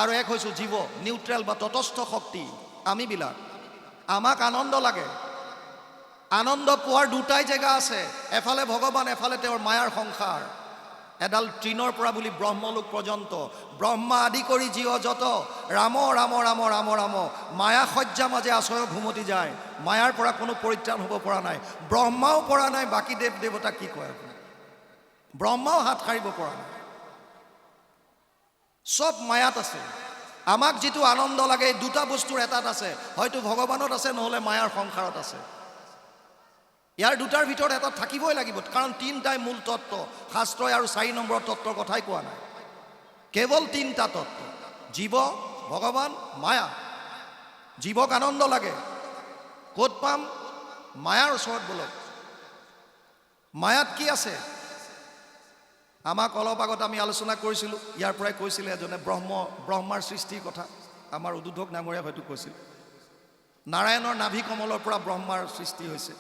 আৰু এক হৈছে জীৱ, নিউট্ৰেল বা তটস্থ শক্তি আমিবিলাক। আমাক আনন্দ লাগে। আনন্দ পোৱাৰ দুটাই জেগা আছে, এফালে ভগৱান, এফালে তেওঁৰ মায়াৰ সংসাৰ। এডাল তৃণৰ পৰা বুলি ব্ৰহ্মলোক পৰ্যন্ত, ব্ৰহ্মা আদি কৰি জীৱ যত, ৰাম ৰাম ৰাম ৰাম ৰাম, মায়া সজ্জা মাজে আশ্ৰয় ঘুমতি যায়। মায়াৰ পৰা কোনো পৰিত্ৰাণ হ'ব পৰা নাই, ব্ৰহ্মাও পৰা নাই। বাকী দেৱ দেৱতা কি কয় আপুনি? ব্ৰহ্মাও হাত সাৰিব পৰা নাই। সব মায়াত আছে। আমাক যিটো আনন্দ লাগে এই দুটা বস্তুৰ এটাত আছে, হয়তো ভগৱানত আছে, নহ'লে মায়াৰ সংসাৰত আছে। ইয়াৰ দুটাৰ ভিতৰত এটা থাকিবই লাগিব, কাৰণ তিনিটাই মূল তত্ত্ব। শাস্ত্ৰই আৰু 4 নম্বৰ তত্ত্বৰ কথাই কোৱা নাই, কেৱল তিনিটা তত্ত্ব: জীৱ, ভগৱান, মায়া। জীৱক আনন্দ লাগে, ক'ত পাম? মায়াৰ ওচৰত বলক। মায়াত কি আছে? আমাক অলপ আগত আমি আলোচনা কৰিছিলোঁ, ইয়াৰ পৰাই কৈছিলে এজনে ব্ৰহ্মাৰ সৃষ্টিৰ কথা। আমাৰ উদ্বোধক ডাঙৰীয়া হয়তো কৈছিল, নাৰায়ণৰ নাভি কমলৰ পৰা ব্ৰহ্মাৰ সৃষ্টি হৈছে।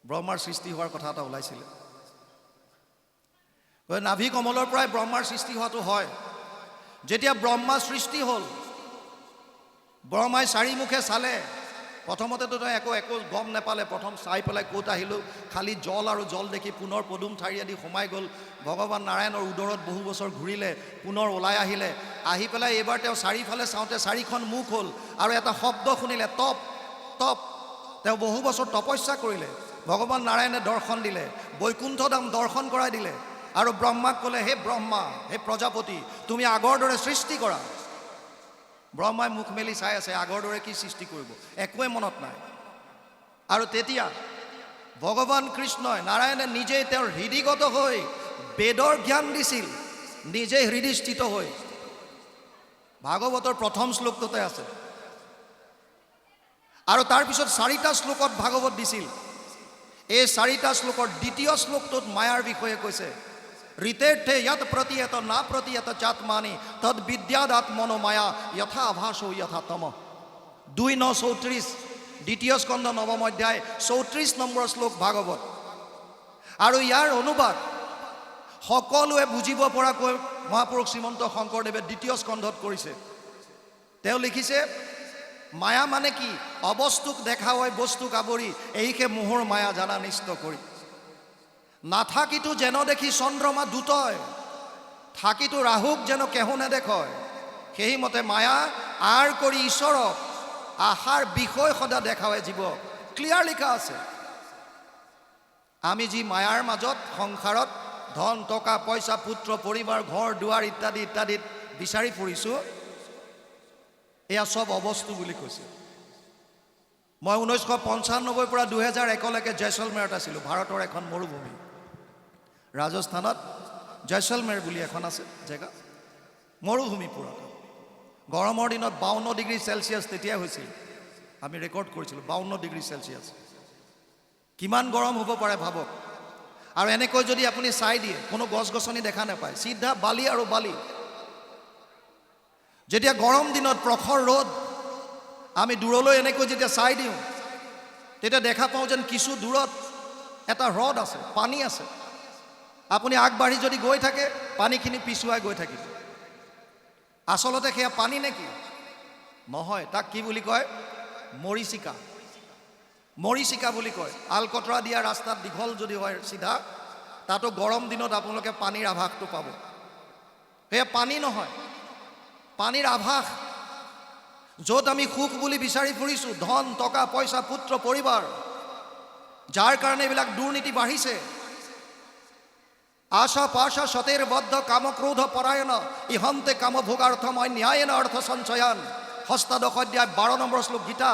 ব্ৰহ্মাৰ সৃষ্টি হোৱাৰ কথা এটা ওলাইছিলে। নাভি কমলৰ পৰাই ব্ৰহ্মাৰ সৃষ্টি হোৱাটো হয়। যেতিয়া ব্ৰহ্মা সৃষ্টি হ'ল, ব্ৰহ্মাই চাৰিমুখে চালে। প্ৰথমতেতো তই একো গম নাপালে। প্ৰথম চাই পেলাই ক'ত আহিলোঁ, খালি জল আৰু জল দেখি পুনৰ পদুম ঠাৰি আদি সোমাই গ'ল। ভগৱান নাৰায়ণৰ উদৰত বহু বছৰ ঘূৰিলে, পুনৰ ওলাই আহিলে। আহি পেলাই এইবাৰ তেওঁ চাৰিওফালে চাওঁতে 4খন মুখ হ'ল, আৰু এটা শব্দ শুনিলে, তপ তপ। তেওঁ বহু বছৰ তপস্যা কৰিলে। ভগৱান নাৰায়ণে দৰ্শন দিলে, বৈকুণ্ঠ ধাম দৰ্শন কৰাই দিলে, আৰু ব্ৰহ্মাক ক'লে, হে ব্ৰহ্মা, হে প্ৰজাপতি, তুমি আগৰ দৰে সৃষ্টি কৰা। ব্ৰহ্মাই মুখ মেলি চাই আছে, আগৰ দৰে কি সৃষ্টি কৰিব, একোৱে মনত নাই। আৰু তেতিয়া ভগৱান কৃষ্ণই, নাৰায়ণে নিজেই তেওঁৰ হৃদিগত হৈ বেদৰ জ্ঞান দিছিল, নিজে হৃদিস্থিত হৈ। ভাগৱতৰ প্ৰথম শ্লোকটোতে আছে। আৰু তাৰপিছত 4টা শ্লোকত ভাগৱত দিছিল। এই 4টা শ্লোকৰ দ্বিতীয় শ্লোকটোত মায়াৰ বিষয়ে কৈছে। ঋতেৰ্থে য়ৎ প্ৰতীয়ত না প্ৰতীয়ত চাত্মানি তদ বিদ্যাদাত্মনো মায়া যথা আভাসো যথা তম। 2:9-34, দ্বিতীয় স্কন্ধ 9ম অধ্যায় 34 নম্বৰ শ্লোক ভাগৱত। আৰু ইয়াৰ অনুবাদ সকলোৱে বুজিব পৰাকৈ মহাপুৰুষ শ্ৰীমন্ত শংকৰদেৱে দ্বিতীয় স্কন্ধত কৰিছে। তেওঁ লিখিছে, মায়া মানে কি? অবস্তুক দেখা হয় বস্তুক আৱৰি, এইকে মোহৰ মায়া জানা নিষ্ট কৰি। নাথাকিতো যেন দেখি চন্দ্ৰমা দুটয়, থাকিতো ৰাহুক যেন কেহু নেদেখয়। সেই মতে মায়া আৰ কৰি ঈশ্বৰক আশাৰ বিষয় সদা দেখায় জীৱক। ক্লিয়াৰ লিখা আছে। আমি যি মায়াৰ মাজত সংসাৰত ধন টকা পইচা পুত্ৰ পৰিবাৰ ঘৰ দুৱাৰ ইত্যাদি ইত্যাদিত বিচাৰি ফুৰিছোঁ, এয়া চব অবস্তু বুলি কৈছে। মই 1995 পৰা 2001লৈকে জয়ছলমেৰত আছিলোঁ। ভাৰতৰ এখন মৰুভূমি, ৰাজস্থানত জয়ছলমেৰ বুলি এখন আছে জেগা, মৰুভূমি পুৰা। গৰমৰ দিনত 52 ডিগ্ৰী চেলচিয়াছ তেতিয়া হৈছিল। আমি ৰেকৰ্ড কৰিছিলোঁ 52 ডিগ্ৰী চেলচিয়াছ। কিমান গৰম হ'ব পাৰে ভাবক। আৰু এনেকৈ যদি আপুনি চাই দিয়ে, কোনো গছ গছনি দেখা নাপায়, চিধা বালি আৰু বালি। যেতিয়া গৰম দিনত প্ৰখৰ ৰ'দ, আমি দূৰলৈ এনেকৈ যেতিয়া চাই দিওঁ, তেতিয়া দেখা পাওঁ যেন কিছু দূৰত এটা হ্ৰদ আছে, পানী আছে। আপুনি আগবাঢ়ি যদি গৈ থাকে, পানীখিনি পিছুৱাই গৈ থাকিব। আচলতে সেয়া পানী নেকি? নহয়, তাক কি বুলি কয়? মৰিচিকা। মৰিচিকা বুলি কয়। আলকতৰা দিয়া ৰাস্তাত দীঘল যদি হয় চিধা, তাতো গৰম দিনত আপোনালোকে পানীৰ আভাসটো পাব। সেয়া পানী নহয়, পানীৰ আভাস। য'ত আমি সুখ বুলি বিচাৰি ফুৰিছোঁ, ধন টকা পইচা পুত্ৰ পৰিবাৰ, যাৰ কাৰণে এইবিলাক দুৰ্নীতি বাঢ়িছে। আশা পাশা সতেৰ বদ্ধ কামক্ৰোধ পৰায়ণ ইহন্তে কামভোগাৰ্থময় ন্যায়েন অৰ্থ সঞ্চয়ান। 8 অধ্যায় 12 নম্বৰ শ্লোক গীতা।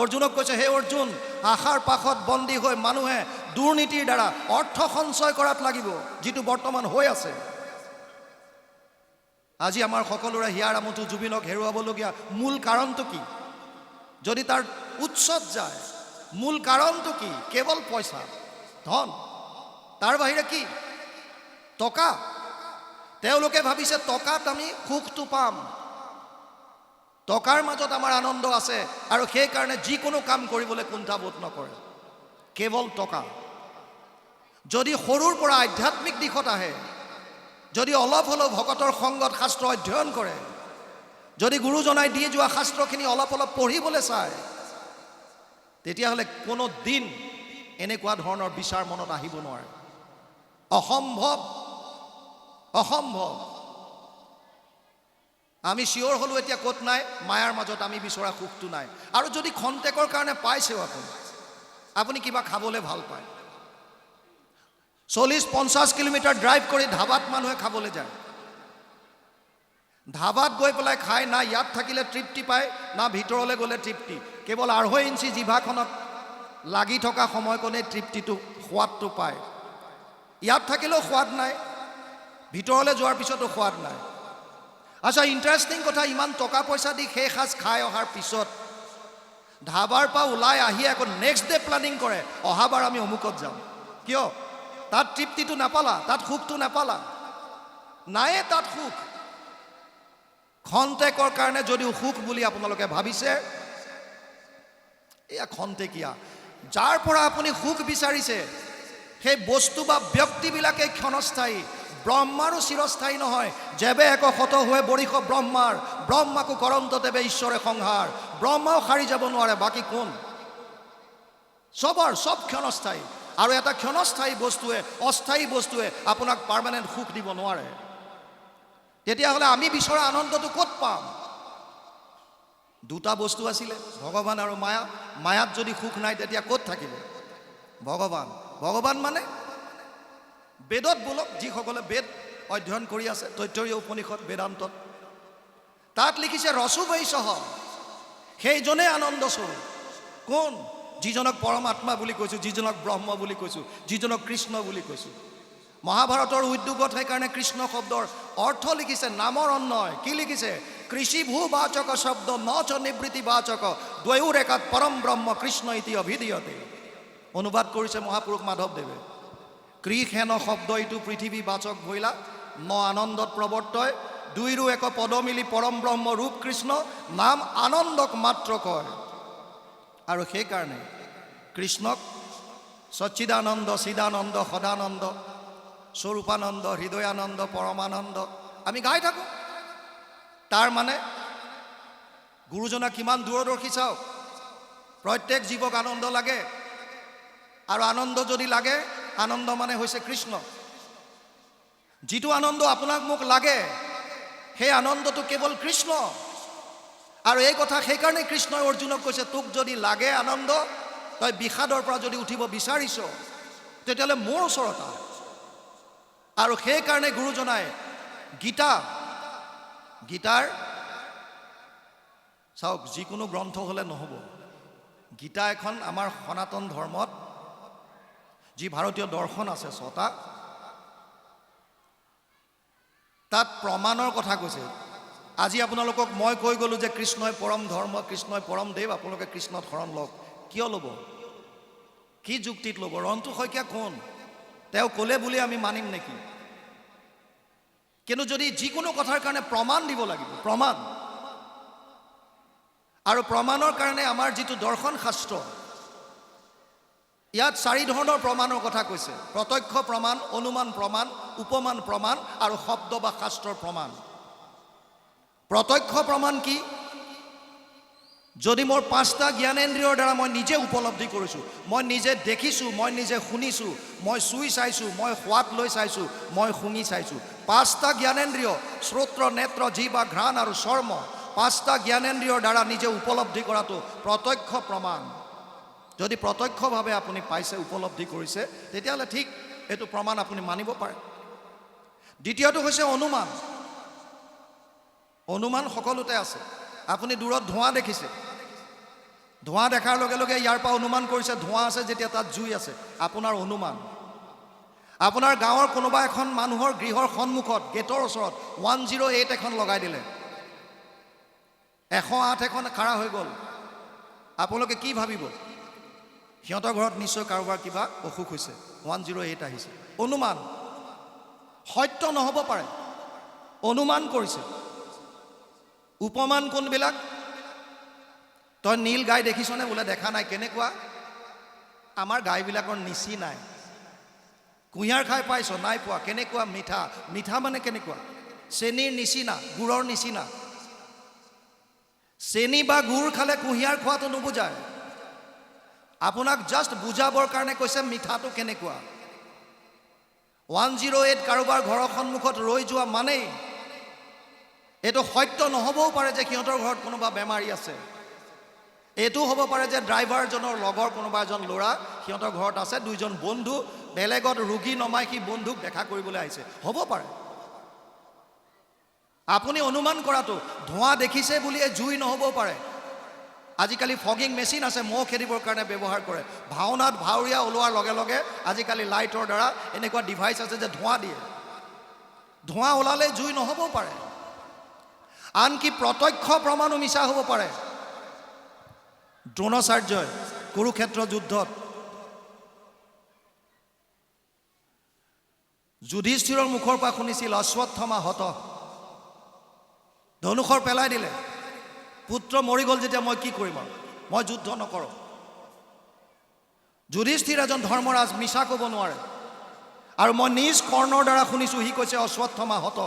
অৰ্জুনক কৈছে, হে অৰ্জুন, আশাৰ পাশত বন্দী হৈ মানুহে দুৰ্নীতিৰ দ্বাৰা অৰ্থ সঞ্চয় কৰাত লাগিব, যিটো বৰ্তমান হৈ আছে। আজি আমাৰ সকলোৰে হিয়াৰ আমঠু জুবিনক হেৰুৱাবলগীয়া মূল কাৰণটো কি? যদি তাৰ উৎসত যায়, মূল কাৰণটো কি? কেৱল পইচা, ধন, তাৰ বাহিৰে কি? টকা। তেওঁলোকে ভাবিছে টকাত আমি সুখটো পাম, টকাৰ মাজত আমাৰ আনন্দ আছে, আৰু সেইকাৰণে যিকোনো কাম কৰিবলৈ কুণ্ঠাবোধ নকৰে, কেৱল টকা। যদি সৰুৰ পৰা আধ্যাত্মিক দিশত আহে, যদি অলপ হ'লেও ভকতৰ সংগত শাস্ত্ৰ অধ্যয়ন কৰে, যদি গুৰুজনাই দি যোৱা শাস্ত্ৰখিনি অলপ অলপ পঢ়িবলৈ চায়, তেতিয়াহ'লে কোনো দিন এনেকুৱা ধৰণৰ বিচাৰ মনত আহিব নোৱাৰে। অসম্ভৱ, অসম্ভৱ। আমি চিঞৰ হ'লো এতিয়া ক'ত নাই? মায়াৰ মাজত আমি বিচৰা সুখটো নাই। আৰু যদি খন্তেকৰ কাৰণে পাইছেও, আপুনি কিবা খাবলৈ ভাল পায়, 40-50 কিলোমিটাৰ ড্ৰাইভ কৰি ধাবাত মানুহে খাবলৈ যায়। ধাবাত গৈ পেলাই খাই, না ইয়াত থাকিলে তৃপ্তি পায়, না ভিতৰলৈ গ'লে তৃপ্তি। কেৱল 2.5 ইঞ্চি জিভাখনত লাগি থকা সময়কণেই তৃপ্তিটো, সোৱাদটো পায়। ইয়াত থাকিলেও সোৱাদ নাই, ভিতৰলৈ যোৱাৰ পিছতো সোৱাদ নাই। আচ্ছা, ইণ্টাৰেষ্টিং কথা, ইমান টকা পইচা দি সেই সাজ খাই অহাৰ পিছত ধাবাৰ পৰা ওলাই আহি আকৌ নেক্সট ডে প্লেনিং কৰে, অহাবাৰ আমি অমুকত যাম। কিয়? তাত তৃপ্তিটো নাপালা, তাত সুখটো নাপালা, নায়ে তাত সুখ। খন্তেকৰ কাৰণে যদিও সুখ বুলি আপোনালোকে ভাবিছে, এয়া খন্তেকীয়া। যাৰ পৰা আপুনি সুখ বিচাৰিছে, সেই বস্তু বা ব্যক্তিবিলাকে ক্ষণস্থায়ী, ব্ৰহ্মাৰো চিৰস্থায়ী নহয়। যেবে এক শত হৈ বৰিষ ব্ৰহ্মাৰ, ব্ৰহ্মাকো কৰন্ত দেৱে ঈশ্বৰে সংহাৰ। ব্ৰহ্মাও সাৰি যাব নোৱাৰে, বাকী কোন? চব ক্ষণস্থায়ী। আৰু এটা ক্ষণস্থায়ী বস্তুৱে, অস্থায়ী বস্তুৱে আপোনাক পাৰ্মানেণ্ট সুখ দিব নোৱাৰে। তেতিয়াহ'লে আমি বিচৰা আনন্দটো ক'ত পাম? দুটা বস্তু আছিলে, ভগৱান আৰু মায়া। মায়াত যদি সুখ নাই, তেতিয়া ক'ত থাকিব ভগৱান? ভগৱান মানে বেদত বোলক, যিসকলে বেদ অধ্যয়ন কৰি আছে, তৈত্তৰীয় উপনিষদ বেদান্তত, তাত লিখিছে ৰসো বৈশঃ, সেইজনে আনন্দ স্বৰূপ। কোন? যিজনক পৰমাত্মা বুলি কৈছোঁ, যিজনক ব্ৰহ্ম বুলি কৈছোঁ, যিজনক কৃষ্ণ বুলি কৈছোঁ। মহাভাৰতৰ উদ্যোগত সেইকাৰণে কৃষ্ণ শব্দৰ অৰ্থ লিখিছে নামৰ অন্যয়। কি লিখিছে? কৃষিভূ বাচক শব্দ ন চ নিবৃত্তি বাচক দ্বয়োৰেকাত পৰম ব্ৰহ্ম কৃষ্ণ ইতি অভিধীয়তে। অনুবাদ কৰিছে মহাপুৰুষ মাধৱদেৱে। কৃষেন শব্দ ইটো পৃথিৱী বাচক ভৈলা, ন আনন্দত প্ৰৱৰ্তয়, দুইৰো এক পদ মিলি পৰম ব্ৰহ্ম ৰূপ কৃষ্ণ, নাম আনন্দক মাত্ৰ কয়। আৰু সেইকাৰণে কৃষ্ণক সচ্চিদানন্দ, চিদানন্দ, সদানন্দ, স্বৰূপানন্দ, হৃদয়ানন্দ, পৰমানন্দ আমি গাই থাকোঁ। তাৰ মানে গুৰুজনা কিমান দূৰদৰ্শী চাওক। প্ৰত্যেক জীৱক আনন্দ লাগে, আৰু আনন্দ যদি লাগে, আনন্দ মানে হৈছে কৃষ্ণ। যিটো আনন্দ আপোনাক মোক লাগে, সেই আনন্দটো কেৱল কৃষ্ণ। আৰু এই কথা সেইকাৰণে কৃষ্ণই অৰ্জুনক কৈছে, তোক যদি লাগে আনন্দ, তই বিষাদৰ পৰা যদি উঠিব বিচাৰিছ, তেতিয়াহ'লে মোৰ ওচৰত আহ। আৰু সেইকাৰণে গুৰুজনাই গীতাৰ চাওক, যিকোনো গ্ৰন্থ হ'লে নহ'ব। গীতা এখন আমাৰ সনাতন ধৰ্মত যি ভাৰতীয় দৰ্শন আছে 6টা, তাত প্ৰমাণৰ কথা কৈছে। আজি আপোনালোকক মই কৈ গ'লোঁ যে কৃষ্ণই পৰম ধৰ্ম, কৃষ্ণই পৰম দেৱ, আপোনালোকে কৃষ্ণত শৰণ লওক। কিয় ল'ব? কি যুক্তিত ল'ব? ৰন্তু শইকীয়া কোন? তেওঁ ক'লে বুলি আমি মানিম নেকি? কিন্তু যদি যিকোনো কথাৰ কাৰণে প্ৰমাণ দিব লাগিব, প্ৰমাণ, আৰু প্ৰমাণৰ কাৰণে আমাৰ যিটো দৰ্শন শাস্ত্ৰ, ইয়াত 4 ধৰণৰ প্ৰমাণৰ কথা কৈছে। প্ৰত্যক্ষ প্ৰমাণ, অনুমান প্ৰমাণ, উপমান প্ৰমাণ আৰু শব্দ বা শাস্ত্ৰৰ প্ৰমাণ। প্ৰত্যক্ষ প্ৰমাণ কি? যদি মোৰ 5টা জ্ঞানেন্দ্ৰিয়ৰ দ্বাৰা মই নিজে উপলব্ধি কৰিছোঁ, মই নিজে দেখিছোঁ, মই নিজে শুনিছোঁ, মই চুই চাইছোঁ, মই সোৱাদ লৈ চাইছোঁ, মই শুঙি চাইছোঁ। 5টা জ্ঞানেন্দ্ৰিয়, শ্ৰোত্ৰ, নেত্ৰ, জিহ্বা, ঘ্ৰাণ আৰু চৰ্ম, 5টা জ্ঞানেন্দ্ৰিয়ৰ দ্বাৰা নিজে উপলব্ধি কৰাটো প্ৰত্যক্ষ প্ৰমাণ। যদি প্ৰত্যক্ষভাৱে আপুনি পাইছে, উপলব্ধি কৰিছে, তেতিয়াহ'লে ঠিক, এইটো প্ৰমাণ আপুনি মানিব পাৰে। দ্বিতীয়টো হৈছে অনুমান। অনুমান সকলোতে আছে। আপুনি দূৰত ধোঁৱা দেখিছে, ধোঁৱা দেখাৰ লগে লগে ইয়াৰ পৰা অনুমান কৰিছে ধোঁৱা আছে যেতিয়া তাত জুই আছে। আপোনাৰ অনুমান। আপোনাৰ গাঁৱৰ কোনোবা এখন মানুহৰ গৃহৰ সন্মুখত গেটৰ ওচৰত 108 এখন লগাই দিলে, 108 এখন খাৰা হৈ গ'ল, আপোনালোকে কি ভাবিব? সিহঁতৰ ঘৰত নিশ্চয় কাৰোবাৰ কিবা অসুখ হৈছে, 108 আহিছে। অনুমান, সত্য নহ'ব পাৰে, অনুমান কৰিছে। উপমান কোনবিলাক? তই নীল গাই দেখিছনে? বোলে দেখা নাই। কেনেকুৱা? আমাৰ গাইবিলাকৰ নিচি নাই। কুঁহিয়াৰ খাই পাইছ? নাই পোৱা। কেনেকুৱা? মিঠা। মিঠা মানে কেনেকুৱা? চেনীৰ নিচিনা, গুড়ৰ নিচিনা। চেনী বা গুড় খালে কুঁহিয়াৰ খোৱাটো নুবুজায়। আপোনাক জাষ্ট বুজাবৰ কাৰণে কৈছে মিঠাটো কেনেকুৱা। 108 কাৰোবাৰ ঘৰৰ সন্মুখত ৰৈ যোৱা মানেই এইটো সত্য নহ'বও পাৰে যে সিহঁতৰ ঘৰত কোনোবা বেমাৰী আছে। এইটো হ'ব পাৰে যে ড্ৰাইভাৰজনৰ লগৰ কোনোবা এজন ল'ৰা সিহঁতৰ ঘৰত আছে, দুইজন বন্ধু, বেলেগত ৰোগী নমাই সি বন্ধুক দেখা কৰিবলৈ আহিছে, হ'ব পাৰে। আপুনি অনুমান কৰাটো ধোঁৱা দেখিছে বুলিয়ে জুই নহ'বও পাৰে। আজিকালি ফগিং মেচিন আছে, মহ খেদিবৰ কাৰণে ব্যৱহাৰ কৰে। ভাওনাত ভাৱৰীয়া ওলোৱাৰ লগে লগে আজিকালি লাইটৰ দ্বাৰা এনেকুৱা ডিভাইচ আছে যে ধোঁৱা দিয়ে। ধোঁৱা ওলালে জুই নহ'বও পাৰে। আনকি প্ৰত্যক্ষ প্ৰমাণো মিছা হ'ব পাৰে। দ্ৰোণাচাৰ্যই কুৰুক্ষেত্ৰ যুদ্ধত যুধিষ্ঠিৰৰ মুখৰ পৰা শুনিছিল অশ্বত্থামা হত, ধনুষৰ পেলাই দিলে, পুত্ৰ মৰি গ'ল যেতিয়া মই কি কৰিম আৰু, মই যুদ্ধ নকৰোঁ। যুধিষ্ঠিৰ এজন ধৰ্মৰাজ, মিছা ক'ব নোৱাৰে। আৰু মই নিজ কৰ্ণৰ দ্বাৰা শুনিছোঁ, সি কৈছে অশ্বত্থামা হত।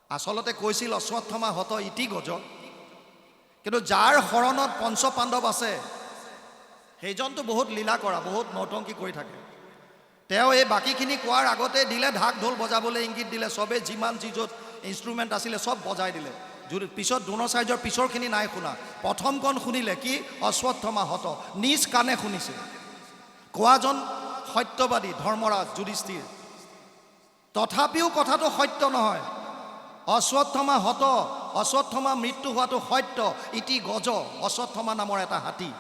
আচলতে কৈছিল অশ্বত্থামা হত ইতি গজ, কিন্তু যাৰ শৰণত পঞ্চ পাণ্ডৱ আছে সেইজনটো বহুত লীলা কৰা, বহুত নৌটংকী কৰি থাকে। তেওঁ এই বাকীখিনি কোৱাৰ আগতে দিলে ঢাক ঢোল বজাবলৈ ইংগিত দিলে, চবে যিমান যি য'ত ইনষ্ট্ৰুমেণ্ট আছিলে চব বজাই দিলে। পিছত দ্ৰোণাচাৰ্যৰ পিছৰখিনি নাই শুনা, প্ৰথমকণ শুনিলে কি অশ্বত্থামা হত, নিজ কাণে শুনিছে। কোৱাজন সত্যবাদী ধৰ্মৰাজ যুধিষ্ঠিৰ, তথাপিও কথাটো সত্য নহয়। অশ্বত্থামা হত, অশ্বত্থামা মৃত্যু হোৱাটো সত্য, ইতি গজ, অশ্বত্থামা নামৰ এটা হাতী।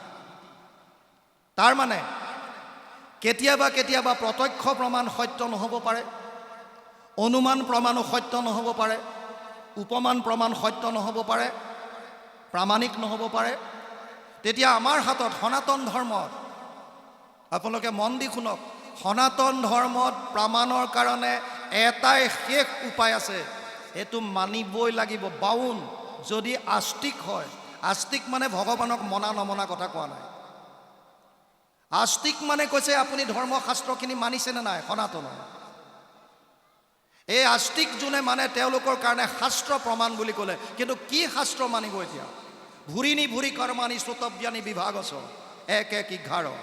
তাৰ মানে কেতিয়াবা কেতিয়াবা প্ৰত্যক্ষ প্ৰমাণ সত্য নহ'ব পাৰে, অনুমান প্ৰমাণো সত্য নহ'ব পাৰে, উপমান প্ৰমাণ সত্য নহ'ব পাৰে, প্ৰামাণিক নহ'ব পাৰে। তেতিয়া আমাৰ হাতত সনাতন ধৰ্মত, আপোনালোকে মন দি শুনক, সনাতন ধৰ্মত প্ৰমাণৰ কাৰণে এটাই শেষ উপায় আছে, এইটো মানিবই লাগিব। বাউন যদি আস্তিক হয়, আস্তিক মানে ভগৱানক মনা নমনা কথা কোৱা নাই। আস্তিক মানে কৈছে আপুনি ধৰ্মশাস্ত্ৰখিনি মানিছেনে নাই সনাতনৰ। এই আস্তিক যোনে মানে তেওঁলোকৰ কাৰণে শাস্ত্ৰ প্ৰমাণ বুলি ক'লে, কিন্তু কি শাস্ত্ৰ মানিব এতিয়া? ভুৰিনি ভুৰি কৰ্মানি শ্ৰোতব্যানি বিভাগছ 1:11,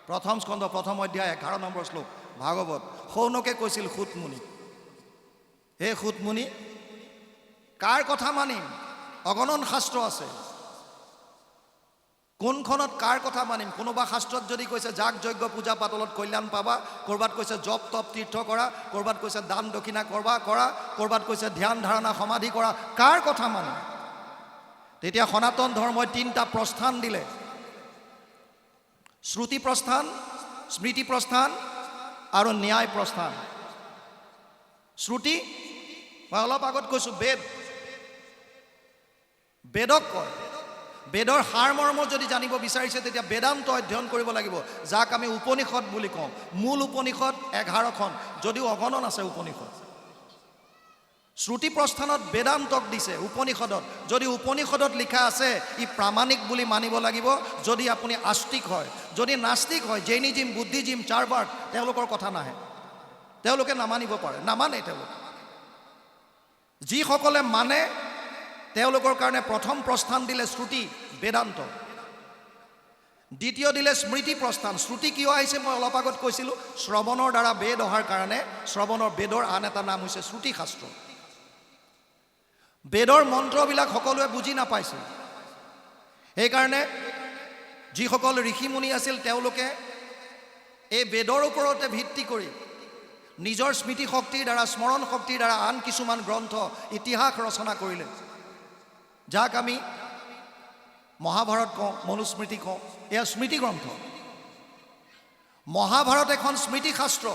প্ৰথম স্কন্ধ প্ৰথম অধ্যায় 11 নম্বৰ শ্লোক ভাগৱত। সৌনকে কৈছিল সুতমুনি, হে সুতমুনি, কাৰ কথা মানিম? অগণন শাস্ত্ৰ আছে, কোনখনত কাৰ কথা মানিম? কোনোবা শাস্ত্ৰত যদি কৈছে যাগ যজ্ঞ পূজা পাতলত কল্যাণ পাবা, ক'ৰবাত কৈছে জপ তপ তীৰ্থ কৰা, ক'ৰবাত কৈছে দান দক্ষিণা কৰা, ক'ৰবাত কৈছে ধ্যান ধাৰণা সমাধি কৰা, কাৰ কথা মানিম? তেতিয়া সনাতন ধৰ্মই 3টা প্ৰস্থান দিলে, শ্ৰুতি প্ৰস্থান, স্মৃতি প্ৰস্থান আৰু ন্যায় প্ৰস্থান। শ্ৰুতি মই অলপ আগত কৈছোঁ, বেদক কয়। বেদৰ সাৰমৰ্ম যদি জানিব বিচাৰিছে তেতিয়া বেদান্ত অধ্যয়ন কৰিব লাগিব, যাক আমি উপনিষদ বুলি কওঁ। মূল উপনিষদ 11খন, যদিও অগণন আছে উপনিষদ। শ্ৰুতি প্ৰস্থানত বেদান্তক দিছে উপনিষদত। যদি উপনিষদত লিখা আছে ই প্ৰামাণিক বুলি মানিব লাগিব, যদি আপুনি আস্তিক হয়। যদি নাস্তিক হয়, জৈনিজিম, বুদ্ধিজিম, চাৰ্বাক, তেওঁলোকৰ কথা নাহে, তেওঁলোকে নামানিব পাৰে, নামানে তেওঁলোকে। যিসকলে মানে তেওঁলোকৰ কাৰণে প্ৰথম প্ৰস্থান দিলে শ্ৰুতি বেদান্ত, দ্বিতীয় দিলে স্মৃতি প্ৰস্থান। শ্ৰুতি কিয় আহিছে মই অলপ আগত কৈছিলোঁ, শ্ৰৱণৰ দ্বাৰা বেদ অহাৰ কাৰণে। শ্ৰৱণৰ বেদৰ আন এটা নাম হৈছে শ্ৰুতি শাস্ত্ৰ। বেদৰ মন্ত্ৰবিলাক সকলোৱে বুজি নাপাইছিল, সেইকাৰণে যিসকল ঋষিমুনি আছিল তেওঁলোকে এই বেদৰ ওপৰতে ভিত্তি কৰি নিজৰ স্মৃতি শক্তিৰ দ্বাৰা, স্মৰণ শক্তিৰ দ্বাৰা আন কিছুমান গ্ৰন্থ, ইতিহাস ৰচনা কৰিলে, যাক আমি মহাভাৰত কওঁ, মনুস্মৃতি কওঁ, এয়া স্মৃতি গ্ৰন্থ। মহাভাৰত এখন স্মৃতি শাস্ত্ৰ।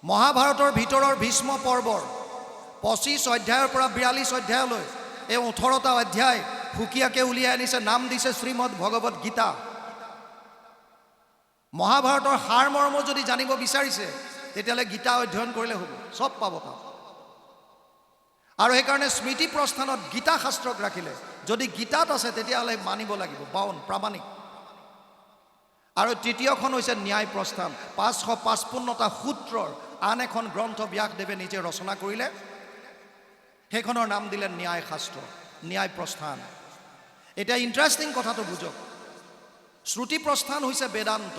মহাভাৰতৰ ভিতৰৰ ভীষ্ম পৰ্বৰ 25 অধ্যায়ৰ পৰা 42 অধ্যায়লৈ এই 18টা অধ্যায় সুকীয়াকৈ উলিয়াই আনিছে, নাম দিছে শ্ৰীমদ ভগৱত গীতা। মহাভাৰতৰ সাৰমৰ্ম যদি জানিব বিচাৰিছে তেতিয়াহ'লে গীতা অধ্যয়ন কৰিলে হ'ব, চব পাব তাত। আৰু সেইকাৰণে স্মৃতি প্ৰস্থানত গীতা শাস্ত্ৰক ৰাখিলে। যদি গীতাত আছে তেতিয়াহ'লে মানিব লাগিব, বাউন প্ৰামাণিক। আৰু তৃতীয়খন হৈছে ন্যায় প্ৰস্থান, 555টা সূত্ৰৰ আন এখন গ্ৰন্থ ব্যাসদেৱে নিজে ৰচনা কৰিলে, সেইখনৰ নাম দিলে ন্যায় শাস্ত্ৰ, ন্যায় প্ৰস্থান। এতিয়া ইণ্টাৰেষ্টিং কথাটো বুজক, শ্ৰুতি প্ৰস্থান হৈছে বেদান্ত।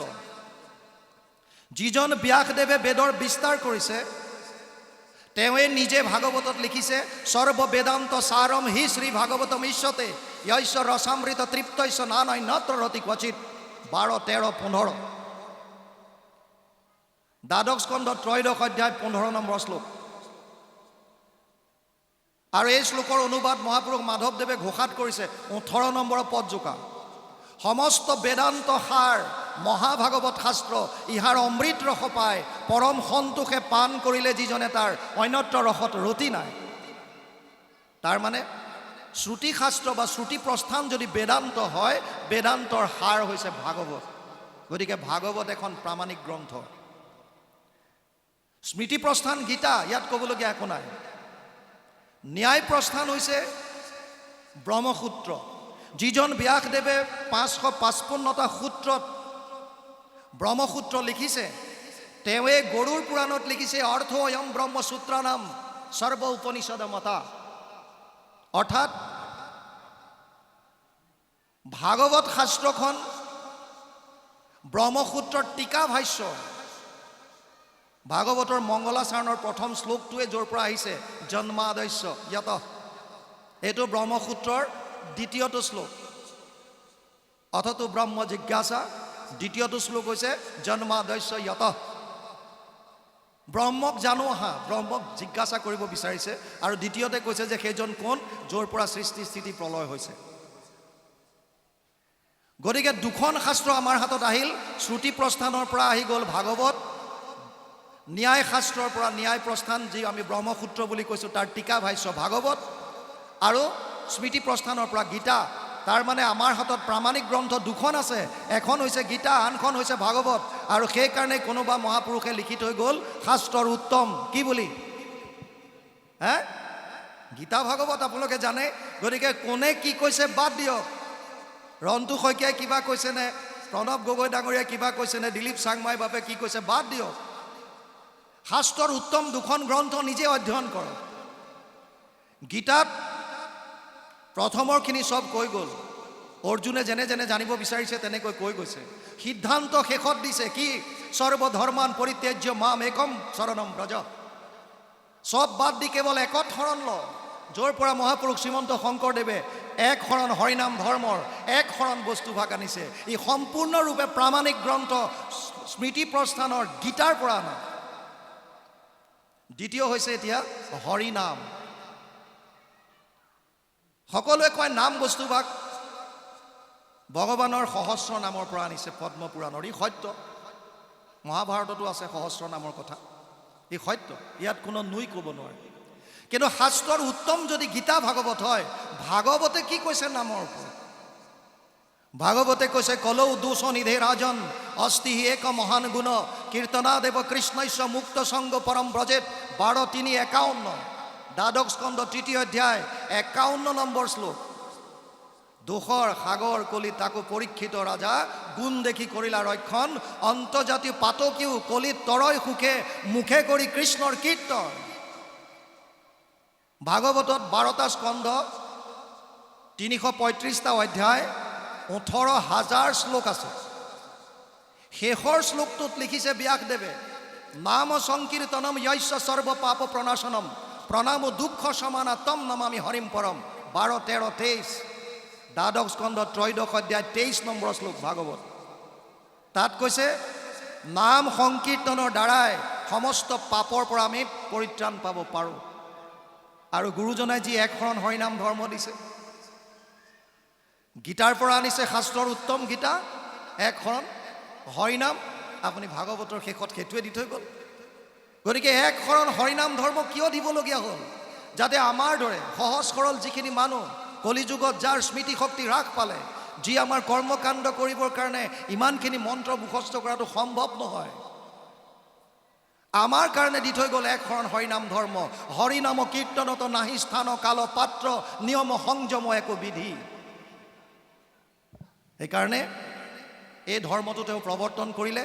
যিজন ব্যাসদেৱে বেদৰ বিস্তাৰ কৰিছে তেওঁৱে নিজে ভাগৱতত লিখিছে, সৰ্ব বেদান্ত সাৰম হি শ্ৰী ভাগৱতম ইষ্যতে য়স্য ৰসামৃত তৃপ্তস্য নানন্যত্ৰ ৰতি ক্বচিৎ। 12, 13, 15 দ্বাদশ স্কন্ধ 13 অধ্যায় 15 নম্বৰ শ্লোক। আৰু এই শ্লোকৰ অনুবাদ মহাপুৰুষ মাধৱদেৱে ঘোষাত কৰিছে 18 নম্বৰ পদজোকা। সমস্ত বেদান্ত সাৰ মহাভাগৱত শাস্ত্ৰ, ইহাৰ অমৃত ৰস পায়, পৰম সন্তোষে পান কৰিলে যিজনে তাৰ অন্যত্ৰ ৰসত ৰতি নাই। তাৰ মানে শ্ৰুতি শাস্ত্ৰ বা শ্ৰুতি প্ৰস্থান যদি বেদান্ত হয়, বেদান্তৰ সাৰ হৈছে ভাগৱত। গতিকে ভাগৱত এখন প্ৰামাণিক গ্ৰন্থ। স্মৃতি প্ৰস্থান গীতা, ইয়াত ক'বলগীয়া একো নাই। ন্যায় প্ৰস্থান হৈছে ব্ৰহ্মসূত্ৰ। যিজন ব্যাসদেৱে 555টা সূত্ৰত ব্ৰহ্মসূত্ৰ লিখিছে তেওঁৱে গৰুড় পুৰাণত লিখিছে অৰ্থ অয়ম ব্ৰহ্মসূত্ৰানাম সৰ্ব উপনিষদ মতা। অৰ্থাৎ ভাগৱত শাস্ত্ৰখন ব্ৰহ্মসূত্ৰৰ টীকা ভাষ্য। ভাগৱতৰ মংগলাচৰণৰ প্ৰথম শ্লোকটোৱে য'ৰ পৰা আহিছে জন্মাদস্য য়তঃ, এইটো ব্ৰহ্মসূত্ৰৰ দ্বিতীয়টো শ্লোক। অথতো ব্ৰহ্ম জিজ্ঞাসা, দ্বিতীয়টো শ্লোক হৈছে জন্মাদস্য য়তঃ। ব্ৰহ্মক জানো আহা, ব্ৰহ্মক জিজ্ঞাসা কৰিব বিচাৰিছে। আৰু দ্বিতীয়তে কৈছে যে সেইজন কোন, য'ৰ পৰা সৃষ্টি স্থিতি প্ৰলয় হৈছে। গতিকে দুখন শাস্ত্ৰ আমাৰ হাতত আহিল। শ্ৰুতি প্ৰস্থানৰ পৰা আহি গ'ল ভাগৱত, ন্যায় শাস্ত্ৰৰ পৰা ন্যায় প্ৰস্থান, যি আমি ব্ৰহ্মসূত্ৰ বুলি কৈছোঁ, তাৰ টীকা ভাষ্য ভাগৱত, আৰু স্মৃতি প্ৰস্থানৰ পৰা গীতা। তাৰ মানে আমাৰ হাতত প্ৰামাণিক গ্ৰন্থ দুখন আছে, এখন হৈছে গীতা, আনখন হৈছে ভাগৱত। আৰু সেইকাৰণে কোনোবা মহাপুৰুষে লিখি থৈ গ'ল শাস্ত্ৰৰ উত্তম কি বুলি, গীতা ভাগৱত আপোনালোকে জানে। গতিকে কোনে কি কৈছে বাদ দিয়ক। ৰন্তু শইকীয়াই কিবা কৈছেনে, প্ৰণৱ গগৈ ডাঙৰীয়াই কিবা কৈছেনে, দিলীপ চাংমাই বাপে কি কৈছে বাদ দিয়ক। শাস্ত্ৰৰ উত্তম দুখন গ্ৰন্থ নিজে অধ্যয়ন কৰক। গীতাত প্ৰথমৰখিনি চব কৈ গ'ল, অৰ্জুনে যেনে যেনে জানিব বিচাৰিছে তেনেকৈ কৈ গৈছে। সিদ্ধান্ত শেষত দিছে কি, সৰ্বধৰ্মান পৰিত্যাজ্য মাম একম শৰণম ব্ৰজ। চব বাদ দি কেৱল একত শৰণ ল, য'ৰ পৰা মহাপুৰুষ শ্ৰীমন্ত শংকৰদেৱে এক শৰণ হৰিনাম ধৰ্মৰ এক শৰণ বস্তুভাগ আনিছে। ই সম্পূৰ্ণৰূপে প্ৰামাণিক গ্ৰন্থ স্মৃতি প্ৰস্থানৰ গীতাৰ পৰা আনা। দ্বিতীয় হৈছে এতিয়া হৰিনাম। সকলোৱে কয় নাম বস্তুভাগ ভগৱানৰ সহস্ৰ নামৰ পৰা আনিছে, পদ্ম পুৰাণৰ। ই সত্য, মহাভাৰততো আছে সহস্ৰ নামৰ কথা, ই সত্য, ইয়াত কোনো নুই ক'ব নোৱাৰে। কিন্তু শাস্ত্ৰৰ উত্তম যদি গীতা ভাগৱত হয়, ভাগৱতে কি কৈছে নামৰ ওপৰত? ভাগৱতে কৈছে কলৌ দোষ নিধে ৰাজন অস্তি এক মহান গুণ কীৰ্তনাদেৱ কৃষ্ণস্য মুক্ত সংগ পৰম ব্ৰজেত। 12:3-51 দ্বাদশ স্কন্ধ 3 অধ্যায় 51 নম্বৰ শ্লোক। দোষৰ সাগৰ কলি তাকো পৰীক্ষিত ৰাজা, গুণ দেখি কৰিলা ৰক্ষণ, অন্তৰ্জাতি পাতকীও কলিত তৰয় সুখে, মুখে কৰি কৃষ্ণৰ কীৰ্তন। ভাগৱতত 12টা স্কন্ধ 335টা অধ্যায় 18,000 শ্লোক আছে। শেষৰ শ্লোকটোত লিখিছে ব্যাসদেৱে নাম সংকীৰ্তনম য়স্য সৰ্ব পাপ প্ৰণাশনম প্ৰণাম দুঃখ সমানা তম নমামি হৰিম পৰম। 12, 13, 23 দ্বাদশ স্কন্ধ 13 অধ্যায় 23 নম্বৰ শ্লোক ভাগৱত। তাত কৈছে নাম সংকীৰ্তনৰ দ্বাৰাই সমস্ত পাপৰ পৰা আমি পৰিত্ৰাণ পাব পাৰোঁ। আৰু গুৰুজনাই যি এক শৰণ হৰিনাম ধৰ্ম দিছে, গীতাৰ পৰা আনিছে শাস্ত্ৰৰ উত্তম গীতা, এক শৰণ হৰিনাম, আপুনি ভাগৱতৰ শেষত সেইটোৱে দি থৈ গ'ল। গতিকে এক শৰণ হৰিনাম ধৰ্ম কিয় দিবলগীয়া হ'ল? যাতে আমাৰ দৰে সহজ সৰল যিখিনি মানুহ, কলিযুগত যাৰ স্মৃতি শক্তি হ্ৰাস পালে, যি আমাৰ কৰ্মকাণ্ড কৰিবৰ কাৰণে ইমানখিনি মন্ত্ৰ মুখস্থ কৰাটো সম্ভৱ নহয়, আমাৰ কাৰণে দি থৈ গ'ল এক শৰণ হৰিনাম ধৰ্ম। হৰিনাম কীৰ্তনত নাহি স্থান কাল পাত্ৰ, নিয়ম সংযম একো বিধি। সেইকাৰণে এই ধৰ্মটো তেওঁ প্ৰৱৰ্তন কৰিলে।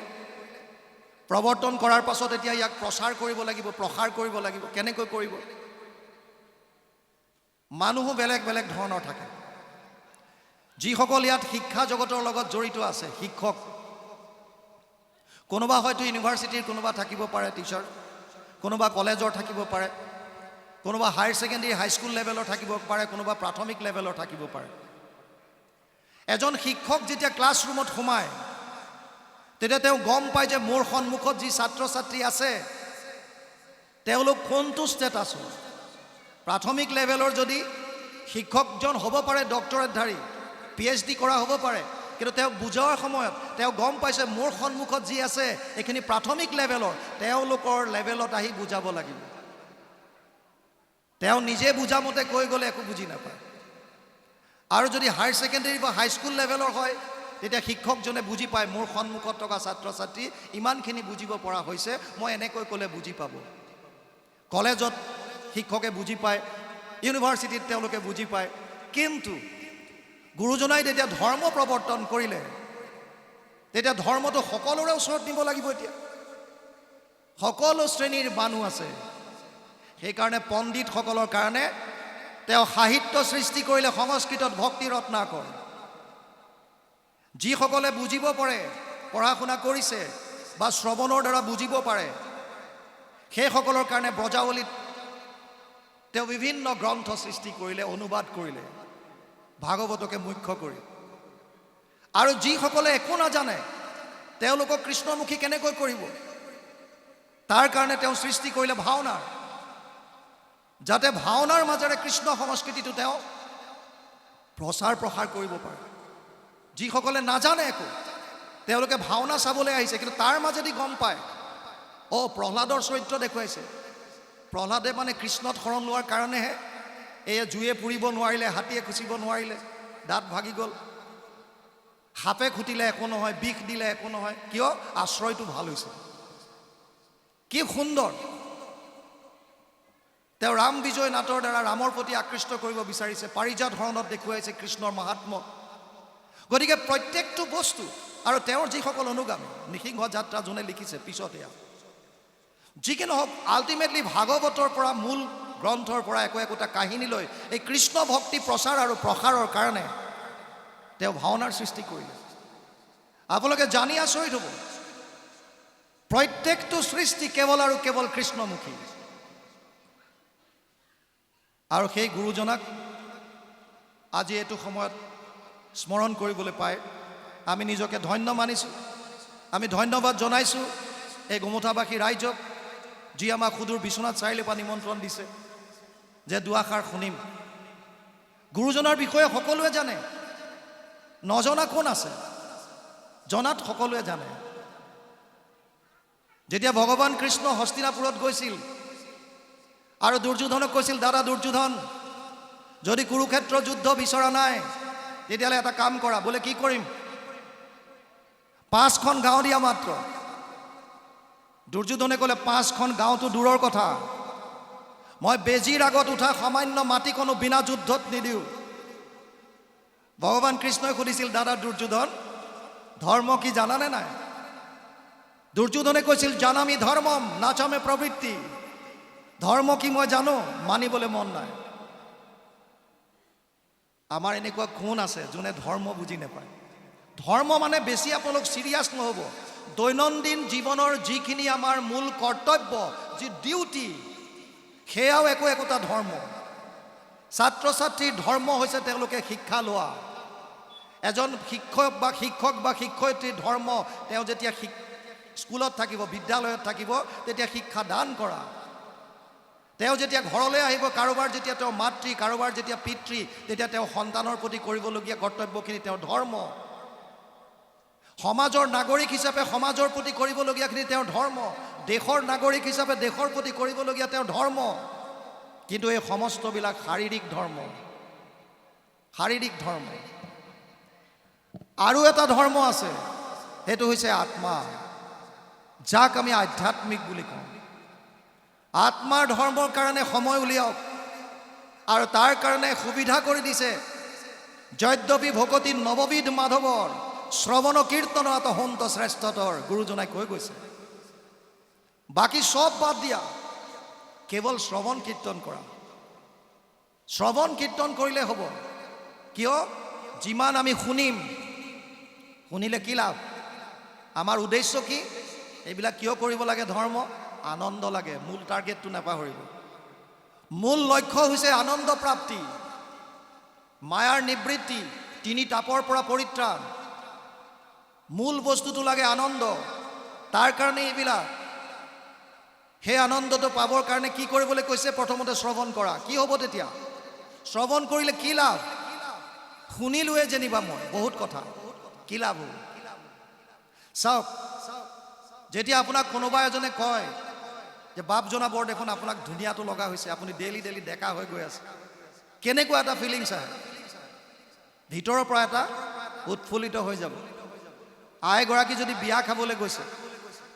প্ৰৱৰ্তন কৰাৰ পাছত এতিয়া ইয়াক প্ৰচাৰ কৰিব লাগিব, প্ৰসাৰ কৰিব লাগিব। কেনেকৈ কৰিব? মানুহো বেলেগ বেলেগ ধৰণৰ থাকে। যিসকল ইয়াত শিক্ষা জগতৰ লগত জড়িত আছে, শিক্ষক, কোনোবা হয়তো ইউনিভাৰ্চিটিৰ কোনোবা থাকিব পাৰে টিচাৰ, কোনোবা কলেজৰ থাকিব পাৰে, কোনোবা হায়াৰ ছেকেণ্ডেৰী হাইস্কুল লেভেলৰ থাকিব পাৰে, কোনোবা প্ৰাথমিক লেভেলৰ থাকিব পাৰে। এজন শিক্ষক যেতিয়া ক্লাছৰুমত সোমায়, তেতিয়া তেওঁ গম পায় যে মোৰ সন্মুখত যি ছাত্ৰ ছাত্ৰী আছে তেওঁলোক কোনটো ষ্টেটাছৰ। প্ৰাথমিক লেভেলৰ যদি শিক্ষকজন হ'ব পাৰে ডক্টৰেটধাৰী, PhD কৰা হ'ব পাৰে, কিন্তু তেওঁক বুজোৱাৰ সময়ত তেওঁ গম পাইছে মোৰ সন্মুখত যি আছে এইখিনি প্ৰাথমিক লেভেলৰ, তেওঁলোকৰ লেভেলত আহি বুজাব লাগিব। তেওঁ নিজে বুজামতে কৈ গ'লে একো বুজি নাপায়। আৰু যদি হায়াৰ ছেকেণ্ডেৰী বা হাইস্কুল লেভেলৰ হয়, তেতিয়া শিক্ষকজনে বুজি পায় মোৰ সন্মুখত থকা ছাত্ৰ ছাত্ৰী ইমানখিনি বুজিব পৰা হৈছে, মই এনেকৈ ক'লে বুজি পাব। কলেজত শিক্ষকে বুজি পায়, ইউনিভাৰ্চিটিত তেওঁলোকে বুজি পায়। কিন্তু গুৰুজনাই যেতিয়া ধৰ্ম প্ৰৱৰ্তন কৰিলে, তেতিয়া ধৰ্মটো সকলোৰে ওচৰত নিব লাগিব। এতিয়া সকলো শ্ৰেণীৰ মানুহ আছে, সেইকাৰণে পণ্ডিতসকলৰ কাৰণে তেওঁ সাহিত্য সৃষ্টি কৰিলে সংস্কৃতত ভক্তি ৰত্নাকৰ। যিসকলে বুজিব পাৰে, পঢ়া শুনা কৰিছে বা শ্ৰৱণৰ দ্বাৰা বুজিব পাৰে, সেইসকলৰ কাৰণে ব্ৰজাৱলীত তেওঁ বিভিন্ন গ্ৰন্থ সৃষ্টি কৰিলে, অনুবাদ কৰিলে, ভাগৱতকে মুখ্য কৰি। আৰু যিসকলে একো নাজানে তেওঁলোকক কৃষ্ণমুখী কেনেকৈ কৰিব, তাৰ কাৰণে তেওঁ সৃষ্টি কৰিলে ভাওনাৰ, যাতে ভাওনাৰ মাজেৰে কৃষ্ণ সংস্কৃতিটো তেওঁ প্ৰচাৰ প্ৰসাৰ কৰিব পাৰে। যিসকলে নাজানে একো, তেওঁলোকে ভাওনা চাবলৈ আহিছে, কিন্তু তাৰ মাজেদি গম পায়, প্ৰহ্লাদৰ চৰিত্ৰ দেখুৱাইছে। প্ৰহ্লাদে মানে কৃষ্ণত শৰণ লোৱাৰ কাৰণেহে এই জুয়ে পুৰিব নোৱাৰিলে, হাতীয়ে খুচিব নোৱাৰিলে, দাঁত ভাগি গ'ল, সাপে খুটিলে একো নহয়, বিষ দিলে একো নহয়, কিয়? আশ্ৰয়টো ভাল হৈছে। কি সুন্দৰ! তেওঁ ৰাম বিজয় নাটৰ দ্বাৰা ৰামৰ প্ৰতি আকৃষ্ট কৰিব বিচাৰিছে, পাৰিজাত হৰণত দেখুৱাইছে কৃষ্ণৰ মাহাত্ম্য। গতিকে প্ৰত্যেকটো বস্তু, আৰু তেওঁৰ যিসকল অনুগামী, নৃসিংহ যাত্ৰা যোনে লিখিছে পিছত, এয়া যি কি নহওক, আল্টিমেটলি ভাগৱতৰ পৰা, মূল গ্ৰন্থৰ পৰা একোটা কাহিনী লৈ এই কৃষ্ণ ভক্তি প্ৰচাৰ আৰু প্ৰসাৰৰ কাৰণে তেওঁ ভাওনাৰ সৃষ্টি কৰিলে। আপোনালোকে জানি আচৰিত হ'ব, প্ৰত্যেকটো সৃষ্টি কেৱল আৰু কেৱল কৃষ্ণমুখী। আৰু সেই গুৰুজনাক আজি এইটো সময়ত স্মৰণ কৰিবলৈ পাই আমি নিজকে ধন্য মানিছোঁ। আমি ধন্যবাদ জনাইছোঁ এই গোমোঠাবাসী ৰাইজক, যি আমাক সুদূৰ বিশ্বনাথ চাৰিআলিৰ পৰা নিমন্ত্ৰণ দিছে যে দুআষাৰ শুনিম। গুৰুজনাৰ বিষয়ে সকলোৱে জানে, নজনা কোন আছে? জনাত সকলোৱে জানে। যেতিয়া ভগৱান কৃষ্ণ হস্তিনাপুৰত গৈছিল আৰু দুৰ্যোধনক কৈছিল, দাদা দুৰ্যোধন, যদি কুৰুক্ষেত্ৰ যুদ্ধ বিচৰা নাই তেতিয়াহ'লে এটা কাম কৰা। বোলে কি কৰিম? 5খন গাঁও দিয়া মাত্ৰ। দুৰ্যোধনে ক'লে, 5খন গাঁওটো দূৰৰ কথা, মই বেজীৰ আগত উঠা সামান্য মাটিকণো বিনা যুদ্ধত নিদিওঁ। ভগৱান কৃষ্ণই সুধিছিল, দাদা দুৰ্যোধন, ধৰ্ম কি জানানে নাই? দুৰ্যোধনে কৈছিল, জানামি ধৰ্মম নাচামে প্ৰবৃত্তি। ধৰ্ম কি মই জানো, মানিবলৈ মন নাই। আমাৰ এনেকুৱা কোন আছে যোনে ধৰ্ম বুজি নাপায়? ধৰ্ম মানে বেছি আপোনালোক চিৰিয়াছ নহ'ব। দৈনন্দিন জীৱনৰ যিখিনি আমাৰ মূল কৰ্তব্য, যি ডিউটি, সেয়াও একোটা ধৰ্ম। ছাত্ৰ ছাত্ৰীৰ ধৰ্ম হৈছে তেওঁলোকে শিক্ষা লোৱা। এজন শিক্ষক বা শিক্ষয়িত্ৰীৰ ধৰ্ম, তেওঁ যেতিয়া স্কুলত থাকিব, বিদ্যালয়ত থাকিব, তেতিয়া শিক্ষা দান কৰা। তেওঁ যেতিয়া ঘৰলৈ আহিব, কাৰোবাৰ যেতিয়া তেওঁ মাতৃ, কাৰোবাৰ যেতিয়া পিতৃ, তেতিয়া তেওঁ সন্তানৰ প্ৰতি কৰিবলগীয়া কৰ্তব্যখিনি তেওঁৰ ধৰ্ম। সমাজৰ নাগৰিক হিচাপে সমাজৰ প্ৰতি কৰিবলগীয়াখিনি তেওঁৰ ধৰ্ম। দেশৰ নাগৰিক হিচাপে দেশৰ প্ৰতি কৰিবলগীয়া তেওঁৰ ধৰ্ম। কিন্তু এই সমস্তবিলাক শাৰীৰিক ধৰ্ম, শাৰীৰিক ধৰ্ম। আৰু এটা ধৰ্ম আছে, সেইটো হৈছে আত্মা, যাক আমি আধ্যাত্মিক বুলি কওঁ। আত্মাৰ ধৰ্মৰ কাৰণে সময় উলিয়াওক, আৰু তাৰ কাৰণে সুবিধা কৰি দিছে যদ্যপি ভকতি নৱবিধ মাধৱৰ শ্ৰৱণ কীৰ্তন আত সন্ত শ্ৰেষ্ঠতৰ, গুৰুজনাই কৈ গৈছে। বাকী সব বাদ দিয়া, কেৱল শ্ৰৱণ কীৰ্তন কৰা। শ্ৰৱণ কীৰ্তন কৰিলে হ'ব। কিয়? যিমান আমি শুনিম, শুনিলে কি লাভ? আমাৰ উদ্দেশ্য কি? এইবিলাক কিয় কৰিব লাগে? ধৰ্ম আনন্দ লাগে। মূল টাৰ্গেটটো নাপাহৰিব। মূল লক্ষ্য হৈছে আনন্দ প্ৰাপ্তি, মায়াৰ নিবৃত্তি, তিনি তাপৰ পৰা পৰিত্ৰাণ। মূল বস্তুটো লাগে আনন্দ। তাৰ কাৰণে এইবিলাক। সেই আনন্দটো পাবৰ কাৰণে কি কৰিবলৈ কৈছে? প্ৰথমতে শ্ৰৱণ কৰা। কি হ'ব তেতিয়া? শ্ৰৱণ কৰিলে কি লাভ? শুনিলোৱে যেনিবা মই বহুত কথা, কি লাভ হ'ব? চাওক, যেতিয়া আপোনাক কোনোবা এজনে কয় যে বাপজনা বৰ দেখোন আপোনাক ধুনীয়াটো লগা হৈছে, আপুনি ডেইলি ডেইলি ডেকা হৈ গৈ আছে, কেনেকুৱা এটা ফিলিংছ আহে? ভিতৰৰ পৰা এটা উৎফুল্লিত হৈ যাব। আইগৰাকী যদি বিয়া খাবলৈ গৈছে,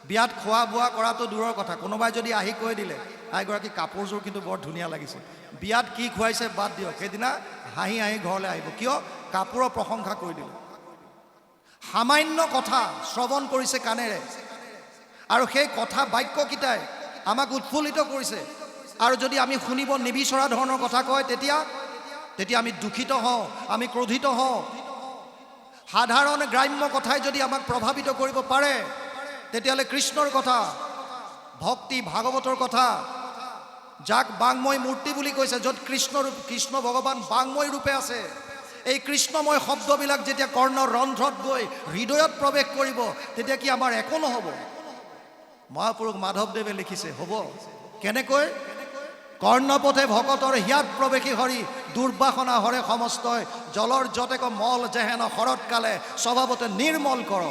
বিয়াত খোৱা বোৱা কৰাটো দূৰৰ কথা, কোনোবাই যদি আহি কৈ দিলে আইগৰাকী কাপোৰযোৰ কিন্তু বৰ ধুনীয়া লাগিছে, বিয়াত কি খুৱাইছে বাদ দিয়ক, সেইদিনা হাঁহি হাঁহি ঘৰলৈ আহিব। কিয়? কাপোৰৰ প্ৰশংসা কৰি দিলে। সামান্য কথা শ্ৰৱণ কৰিছে কাণেৰে, আৰু সেই কথা বাক্যকেইটাই আমাক উৎফুল্লিত কৰিছে। আৰু যদি আমি শুনিব নিবিচৰা ধৰণৰ কথা কয়, তেতিয়া আমি দুখিত হওঁ, আমি ক্ৰোধিত হওঁ। সাধাৰণ গ্ৰাম্য কথাই যদি আমাক প্ৰভাৱিত কৰিব পাৰে, তেতিয়াহ'লে কৃষ্ণৰ কথা, ভক্তি ভাগৱতৰ কথা, যাক বাংময় মূৰ্তি বুলি কৈছে, য'ত কৃষ্ণ ভগৱান বাংময় ৰূপে আছে, এই কৃষ্ণময় শব্দবিলাক যেতিয়া কৰ্ণৰ ৰন্ধ্ৰত গৈ হৃদয়ত প্ৰৱেশ কৰিব, তেতিয়া কি আমাৰ একো নহ'ব? মহাপুৰুষ মাধৱদেৱে লিখিছে, হ'ব। কেনেকৈ? কৰ্ণপথে ভকতৰ হিয়াত প্ৰৱেশী হৰি, দুৰ্বাসনা হৰে সমস্তই, জলৰ যতেক মল যেহেন শৰৎকালে স্বভাৱতে নিৰ্মল কৰ।